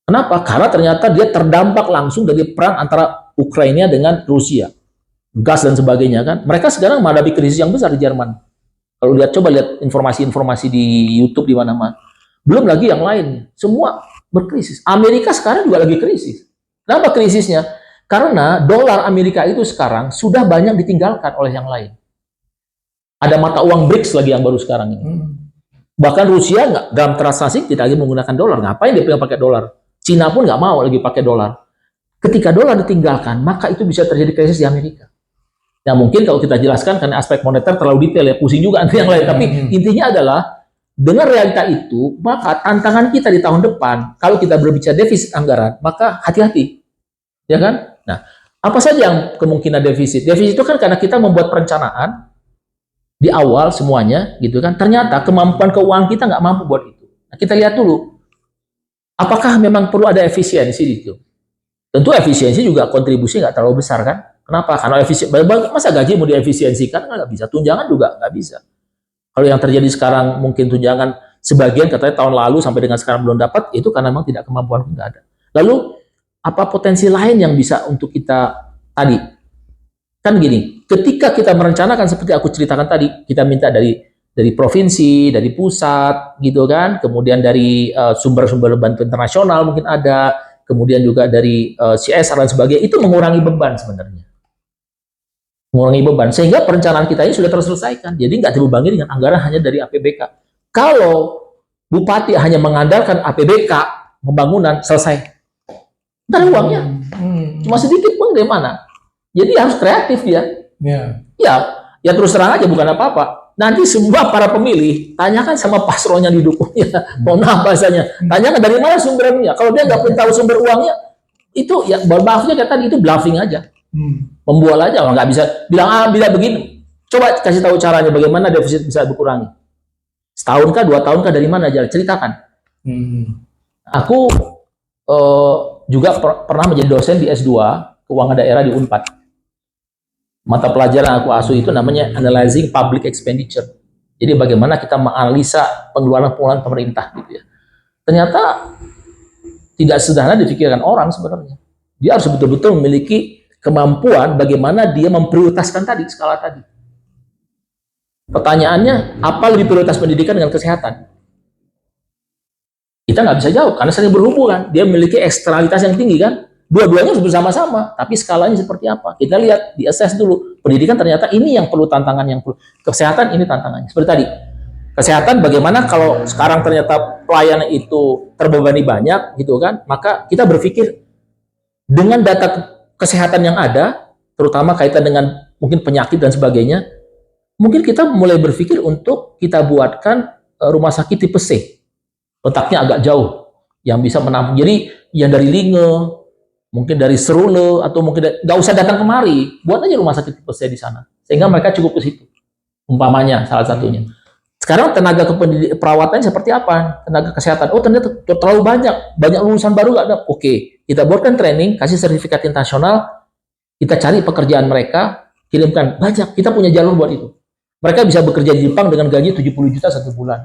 A: Kenapa? Karena ternyata dia terdampak langsung dari perang antara Ukraina dengan Rusia. Gas dan sebagainya kan. Mereka sekarang menghadapi krisis yang besar di Jerman. Kalau coba lihat informasi-informasi di YouTube di mana-mana. Belum lagi yang lain. Semua berkrisis. Amerika sekarang juga lagi krisis. Kenapa krisisnya? Karena dolar Amerika itu sekarang sudah banyak ditinggalkan oleh yang lain. Ada mata uang BRICS lagi yang baru sekarang ini. Bahkan Rusia nggak dalam transaksi tidak lagi menggunakan dolar. Ngapain dia pakai dolar? Cina pun nggak mau lagi pakai dolar. Ketika dolar ditinggalkan, maka itu bisa terjadi krisis di Amerika. Nah, mungkin kalau kita jelaskan karena aspek moneter terlalu detail ya, pusing juga nanti yang lain. Tapi intinya adalah dengan realita itu, maka tantangan kita di tahun depan, kalau kita berbicara defisit anggaran, maka hati-hati, ya kan? Nah, apa saja yang kemungkinan defisit? Defisit itu kan karena kita membuat perencanaan di awal semuanya, gitu kan? Ternyata kemampuan keuangan kita nggak mampu buat itu. Nah, kita lihat dulu, apakah memang perlu ada efisiensi di situ? Tentu efisiensi juga kontribusi nggak terlalu besar kan? Kenapa? Karena masa gaji mau diefisiensikan nggak bisa, tunjangan juga nggak bisa. Kalau yang terjadi sekarang mungkin tunjangan sebagian katanya tahun lalu sampai dengan sekarang belum dapat, itu karena memang tidak kemampuan nggak ada. Lalu apa potensi lain yang bisa untuk kita tadi? Kan gini, ketika kita merencanakan seperti aku ceritakan tadi, kita minta dari provinsi, dari pusat, gitu kan, kemudian dari sumber-sumber bantuan internasional mungkin ada, kemudian juga dari CSR dan sebagainya, itu mengurangi beban sebenarnya. Mengurangi beban, sehingga perencanaan kita ini sudah terselesaikan. Jadi nggak terbebani dengan anggaran hanya dari APBK. Kalau bupati hanya mengandalkan APBK, pembangunan, selesai. Nggak ada uangnya. Cuma sedikit pun dari mana. Jadi harus kreatif dia. Ya terus terang aja, bukan apa-apa. Nanti semua para pemilih, tanyakan sama pasron yang didukungnya. Mohon maaf bahasanya. Tanyakan dari mana sumbernya. Kalau dia nggak tahu sumber uangnya, itu ya maafnya kayak tadi, itu bluffing aja. Membual aja, nggak bisa bilang bila begini. Coba kasih tahu caranya bagaimana defisit bisa dikurangi. Setahun kah, 2 tahun kah, dari mana aja, ceritakan. Aku juga pernah menjadi dosen di S2 Keuangan Daerah di Unpad. Mata pelajaran aku asuh itu namanya Analyzing Public Expenditure. Jadi bagaimana kita menganalisa pengeluaran pemerintah gitu ya. Ternyata tidak sederhana dipikirkan orang sebenarnya. Dia harus betul-betul memiliki kemampuan bagaimana dia memprioritaskan tadi, skala tadi. Pertanyaannya, apa lebih prioritas pendidikan dengan kesehatan? Kita nggak bisa jawab, karena sering berhubungan. Dia memiliki eksternalitas yang tinggi kan? Dua-duanya harus bersama-sama, tapi skalanya seperti apa? Kita lihat, di-assess dulu. Pendidikan ternyata ini yang perlu tantangan, yang perlu. Kesehatan ini tantangannya. Seperti tadi, kesehatan bagaimana kalau sekarang ternyata pelayanan itu terbebani banyak, gitu kan? Maka kita berpikir, dengan data kesehatan yang ada, terutama kaitan dengan mungkin penyakit dan sebagainya, mungkin kita mulai berpikir untuk kita buatkan rumah sakit tipe C, letaknya agak jauh, yang bisa menampung. Jadi yang dari Linge, mungkin dari Serule, atau mungkin nggak usah datang kemari, buat aja rumah sakit tipe C di sana, sehingga mereka cukup ke situ. Umpamanya salah satunya. Sekarang tenaga perawatannya seperti apa? Tenaga kesehatan, oh ternyata terlalu banyak lulusan baru nggak ada. Oke, kita buatkan training, kasih sertifikat internasional, kita cari pekerjaan mereka, kirimkan banyak. Kita punya jalur buat itu. Mereka bisa bekerja di Jepang dengan gaji 70 juta 1 bulan.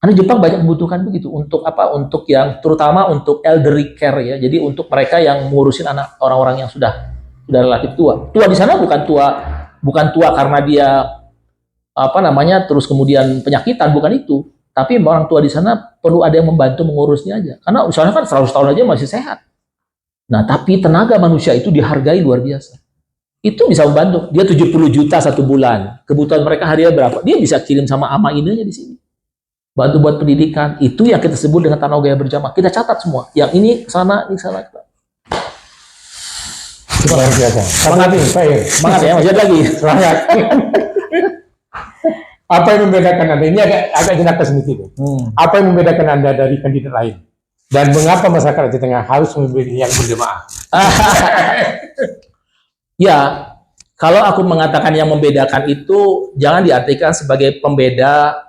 A: Karena Jepang banyak membutuhkan begitu. Untuk apa? Untuk yang terutama untuk elderly care ya. Jadi untuk mereka yang ngurusin anak orang-orang yang sudah relatif tua. Tua di sana bukan tua karena dia terus kemudian penyakitan, bukan itu. Tapi orang tua di sana perlu ada yang membantu mengurusnya aja. Karena misalnya kan 100 tahun aja masih sehat. Nah, tapi tenaga manusia itu dihargai luar biasa. Itu bisa membantu. Dia 70 juta satu bulan. Kebutuhan mereka harian berapa? Dia bisa kirim sama ama ininya di sini. Bantu buat pendidikan. Itu yang kita sebut dengan tanah gaya berjamaah. Kita catat semua. Yang ini sana, ini sana.
B: Luar biasa. Semangat nih, Pak.
A: Semangat ya, masih ada lagi.
B: Semangat. Apa yang membedakan Anda? Ini agak jenak sedikit. Apa yang membedakan Anda dari kandidat lain? Dan mengapa masyarakat Aceh Tengah harus memilih yang berjamaah?
A: Ya, kalau aku mengatakan yang membedakan itu jangan diartikan sebagai pembeda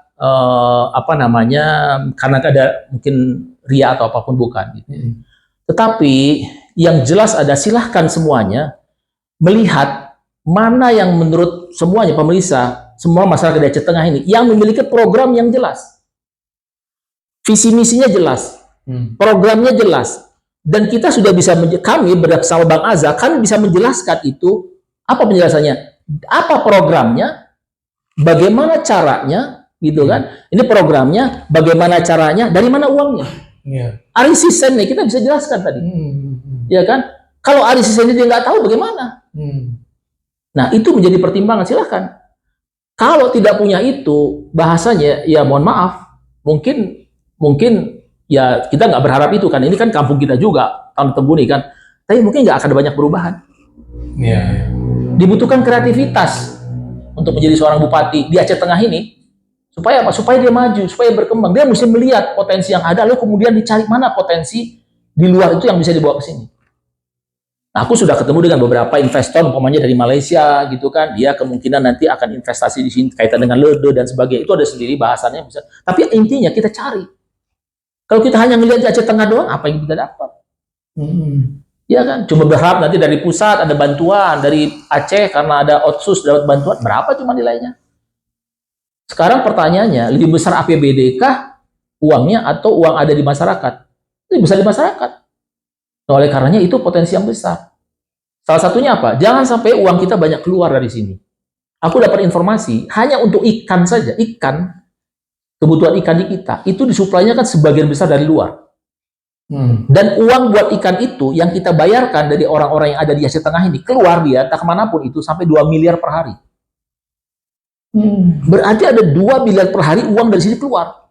A: karena ada mungkin ria atau apapun, bukan. Gitu. Tetapi yang jelas ada, silahkan semuanya melihat mana yang menurut semuanya pemeriksa, semua masyarakat di Aceh Tengah ini yang memiliki program yang jelas, visi misinya jelas, programnya jelas, dan kita sudah bisa kami bersama Bang Azza, kami bisa menjelaskan itu. Apa penjelasannya? Apa programnya? Bagaimana caranya? Gitu kan? Ini programnya, bagaimana caranya? Dari mana uangnya? Ari Sisen nih kita bisa jelaskan tadi. Ya kan? Kalau Ari Sisen dia nggak tahu bagaimana? Nah, itu menjadi pertimbangan, silahkan. Kalau tidak punya itu, bahasanya ya mohon maaf, mungkin ya kita nggak berharap itu kan. Ini kan kampung kita juga, Tahun Tembuni kan. Tapi mungkin nggak akan banyak perubahan. Dibutuhkan kreativitas untuk menjadi seorang bupati di Aceh Tengah ini. Supaya apa? Supaya dia maju, supaya berkembang. Dia mesti melihat potensi yang ada, lalu kemudian dicari mana potensi di luar itu yang bisa dibawa ke sini. Nah, aku sudah ketemu dengan beberapa investor, umpamanya dari Malaysia, gitu kan. Dia kemungkinan nanti akan investasi di sini kaitan dengan lede dan sebagainya. Itu ada sendiri bahasannya bisa. Tapi intinya kita cari. Kalau kita hanya melihat di Aceh Tengah doang, apa yang kita dapat? Ya kan? Cuma berharap nanti dari pusat ada bantuan, dari Aceh karena ada Otsus dapat bantuan, berapa cuma nilainya? Sekarang pertanyaannya, lebih besar APBD kah uangnya atau uang ada di masyarakat? Lebih besar di masyarakat. Nah, oleh karenanya itu potensi yang besar. Salah satunya apa? Jangan sampai uang kita banyak keluar dari sini. Aku dapat informasi, hanya untuk ikan saja, ikan, kebutuhan ikan di kita, itu disuplainya kan sebagian besar dari luar. Dan uang buat ikan itu yang kita bayarkan dari orang-orang yang ada di Aceh Tengah ini, keluar dia, tak kemanapun itu, sampai 2 miliar per hari. Berarti ada 2 miliar per hari uang dari sini keluar.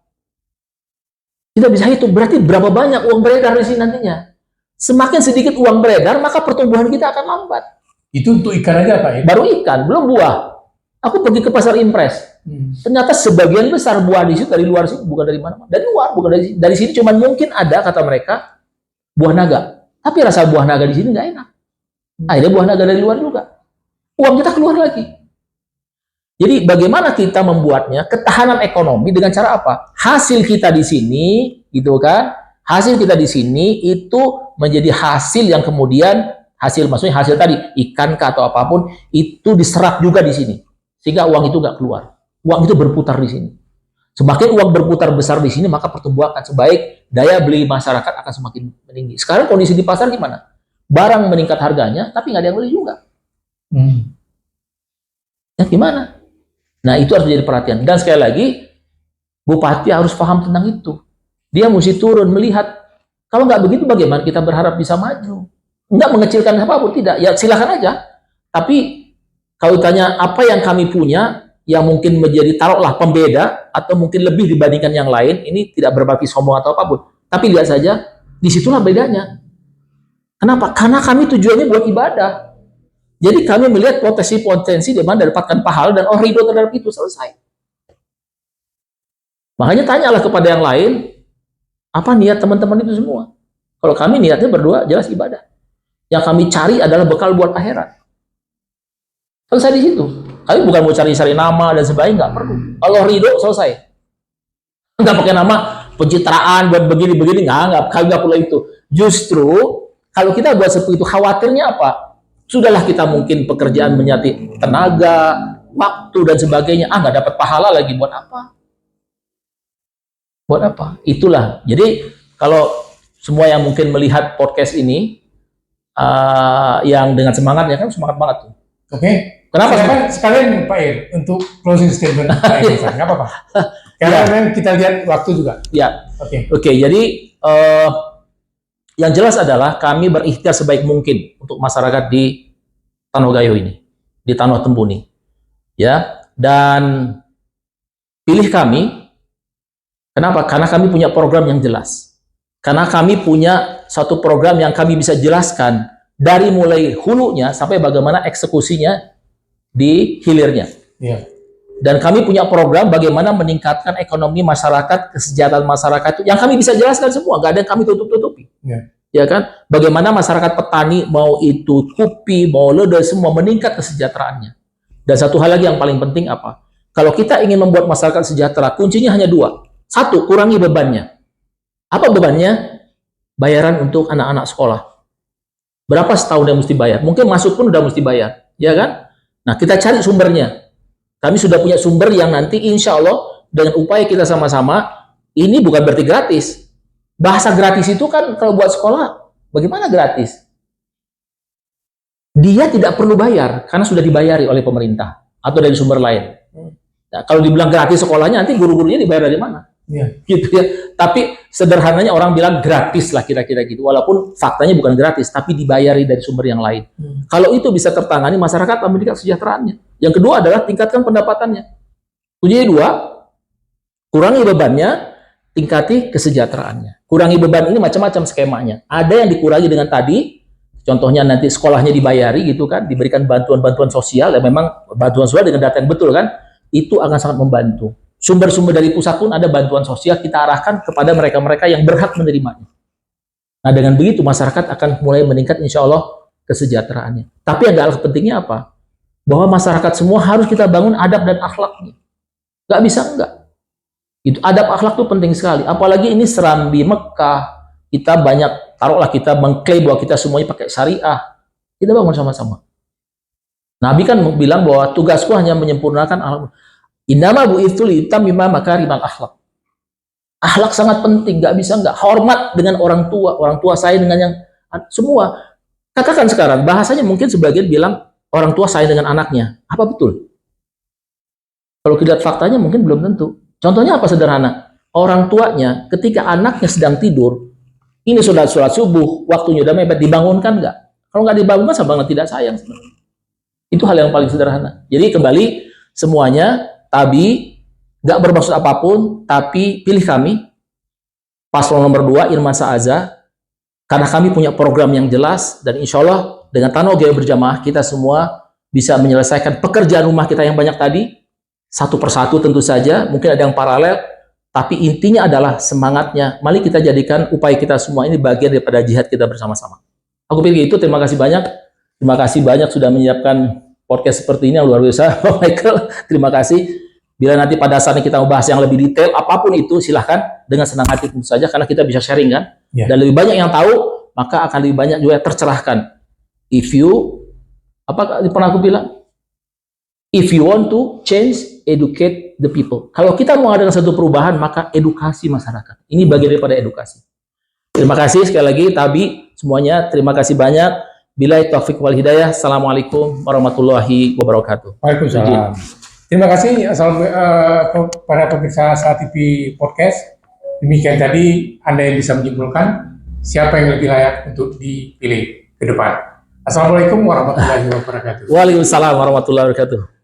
A: Kita bisa hitung, berarti berapa banyak uang beredar di sini nantinya. Semakin sedikit uang beredar, maka pertumbuhan kita akan lambat.
B: Itu untuk ikan aja, Pak? Ya?
A: Baru ikan, belum buah. Aku pergi ke pasar impres. Ternyata sebagian besar buah di situ dari luar sini, bukan dari mana-mana. Dari luar, bukan dari sini. Cuman mungkin ada, kata mereka, buah naga. Tapi rasa buah naga di sini nggak enak. Akhirnya buah naga dari luar juga. Uang kita keluar lagi. Jadi bagaimana kita membuatnya ketahanan ekonomi dengan cara apa? Hasil kita di sini, gitu kan? Hasil kita di sini itu menjadi hasil yang kemudian maksudnya hasil tadi ikan atau apapun itu diserap juga di sini, sehingga uang itu nggak keluar. Uang itu berputar di sini. Semakin uang berputar besar di sini, maka pertumbuhan akan sebaik, daya beli masyarakat akan semakin meninggi. Sekarang kondisi di pasar gimana? Barang meningkat harganya, tapi nggak ada yang beli juga. Ya gimana? Nah, itu harus menjadi perhatian. Dan sekali lagi, bupati harus paham tentang itu. Dia mesti turun melihat. Kalau nggak begitu, bagaimana kita berharap bisa maju? Nggak mengecilkan apapun, tidak. Ya silakan aja. Tapi kalau ditanya apa yang kami punya, yang mungkin menjadi taruhlah pembeda atau mungkin lebih dibandingkan yang lain, ini tidak berbagi sombong atau apapun. Tapi lihat saja, disitulah bedanya. Kenapa? Karena kami tujuannya buat ibadah. Jadi kami melihat potensi-potensi di mana dapatkan pahala dan ridho terhadap itu, selesai. Makanya tanyalah kepada yang lain, apa niat teman-teman itu semua? Kalau kami niatnya berdua jelas ibadah. Yang kami cari adalah bekal buat akhirat. Selesai di situ. Kami bukan mau cari-cari nama dan sebagainya, nggak perlu. Allah ridho, selesai. Nggak pakai nama pencitraan buat begini-begini, nggak perlu itu. Justru kalau kita buat seperti itu, khawatirnya apa? Sudahlah kita mungkin pekerjaan menyati tenaga, waktu dan sebagainya, nggak dapat pahala lagi, buat apa? Buat apa? Itulah. Jadi kalau semua yang mungkin melihat podcast ini, yang dengan semangatnya kan semangat banget tuh.
B: Oke.
A: Kenapa?
B: Silakan sekalian Pak Ir untuk closing statement Pak Ir, nggak apa-apa. Karena memang kita lihat waktu juga.
A: Ya.
B: Oke.
A: Oke, jadi yang jelas adalah kami berikhtiar sebaik mungkin untuk masyarakat di Tanogayo ini, di Tanah Tembuni. Ya, dan pilih kami. Kenapa? Karena kami punya program yang jelas. Karena kami punya satu program yang kami bisa jelaskan dari mulai hulunya sampai bagaimana eksekusinya di hilirnya.
B: Ya.
A: Dan kami punya program bagaimana meningkatkan ekonomi masyarakat, kesejahteraan masyarakat yang kami bisa jelaskan semua, nggak ada yang kami tutup-tutupi. Ya kan? Bagaimana masyarakat petani, mau itu kopi, mau lodeh, semua meningkat kesejahteraannya. Dan satu hal lagi yang paling penting apa? Kalau kita ingin membuat masyarakat sejahtera, kuncinya hanya dua. Satu, kurangi bebannya. Apa bebannya? Bayaran untuk anak-anak sekolah. Berapa setahun dia mesti bayar? Mungkin masuk pun udah mesti bayar, ya kan? Nah, kita cari sumbernya. Kami sudah punya sumber yang nanti insya Allah dengan upaya kita sama-sama, ini bukan berarti gratis. Bahasa gratis itu kan kalau buat sekolah, bagaimana gratis? Dia tidak perlu bayar karena sudah dibayari oleh pemerintah atau dari sumber lain. Nah, kalau dibilang gratis sekolahnya, nanti guru-gurunya dibayar dari mana? Gitu ya. Tapi sederhananya orang bilang gratis lah kira-kira gitu. Walaupun faktanya bukan gratis, tapi dibayari dari sumber yang lain. Kalau itu bisa tertangani, masyarakat akan meningkat kesejahteraannya. Yang kedua adalah tingkatkan pendapatannya. Kuncinya dua, kurangi bebannya, tingkati kesejahteraannya. Kurangi beban ini macam-macam skemanya. Ada yang dikurangi dengan tadi, contohnya nanti sekolahnya dibayari gitu kan, diberikan bantuan-bantuan sosial, dan memang bantuan sosial dengan data yang betul kan, itu akan sangat membantu. Sumber-sumber dari pusat pun ada bantuan sosial, kita arahkan kepada mereka-mereka yang berhak menerimanya. Nah, dengan begitu masyarakat akan mulai meningkat insya Allah kesejahteraannya. Tapi yang gak pentingnya apa? Bahwa masyarakat semua harus kita bangun adab dan akhlaknya. Gak bisa enggak. Itu adab akhlak itu penting sekali. Apalagi ini Serambi Mekah, kita banyak, taruhlah kita mengklaim bahwa kita semuanya pakai syariah. Kita bangun sama-sama. Nabi kan bilang bahwa tugasku hanya menyempurnakan akhlak. Innama bu'itsu liutammima makarimal akhlak. Akhlak sangat penting, nggak bisa nggak. Hormat dengan orang tua saya dengan yang semua. Katakan sekarang, bahasanya mungkin sebagian bilang orang tua saya dengan anaknya. Apa betul? Kalau kita lihat faktanya mungkin belum tentu. Contohnya apa sederhana? Orang tuanya ketika anaknya sedang tidur, ini sholat subuh, waktunya udah mepet, dibangunkan nggak? Kalau nggak dibangunkan sama tidak sayang sebenarnya. Itu hal yang paling sederhana. Jadi kembali semuanya. Tapi gak bermaksud apapun, tapi pilih kami paslon nomor 2 Irman Sa'aza, karena kami punya program yang jelas, dan insya Allah dengan Tanogayo berjamaah kita semua bisa menyelesaikan pekerjaan rumah kita yang banyak tadi satu persatu tentu saja, mungkin ada yang paralel, tapi intinya adalah semangatnya. Mari kita jadikan upaya kita semua ini bagian daripada jihad kita bersama-sama. Aku pikir itu. Terima kasih banyak sudah menyiapkan podcast seperti ini yang luar biasa, Pak Michael. Terima kasih. Bila nanti pada saatnya kita mau bahas yang lebih detail, apapun itu silahkan dengan senang hati tentu saja, karena kita bisa sharing kan. Dan lebih banyak yang tahu, maka akan lebih banyak juga tercerahkan. If you, apa pernah aku bilang? If you want to change, educate the people. Kalau kita mau ada satu perubahan, maka edukasi masyarakat. Ini bagian daripada edukasi. Terima kasih sekali lagi, Tabi semuanya. Terima kasih banyak. Billahi taufiq wal hidayah. Assalamualaikum warahmatullahi wabarakatuh.
B: Waalaikumsalam. Terima kasih para pemirsa Salah TV Podcast. Demikian tadi Anda yang bisa menyimpulkan siapa yang lebih layak untuk dipilih ke depan. Assalamualaikum warahmatullahi wabarakatuh.
A: Waalaikumsalam warahmatullahi wabarakatuh.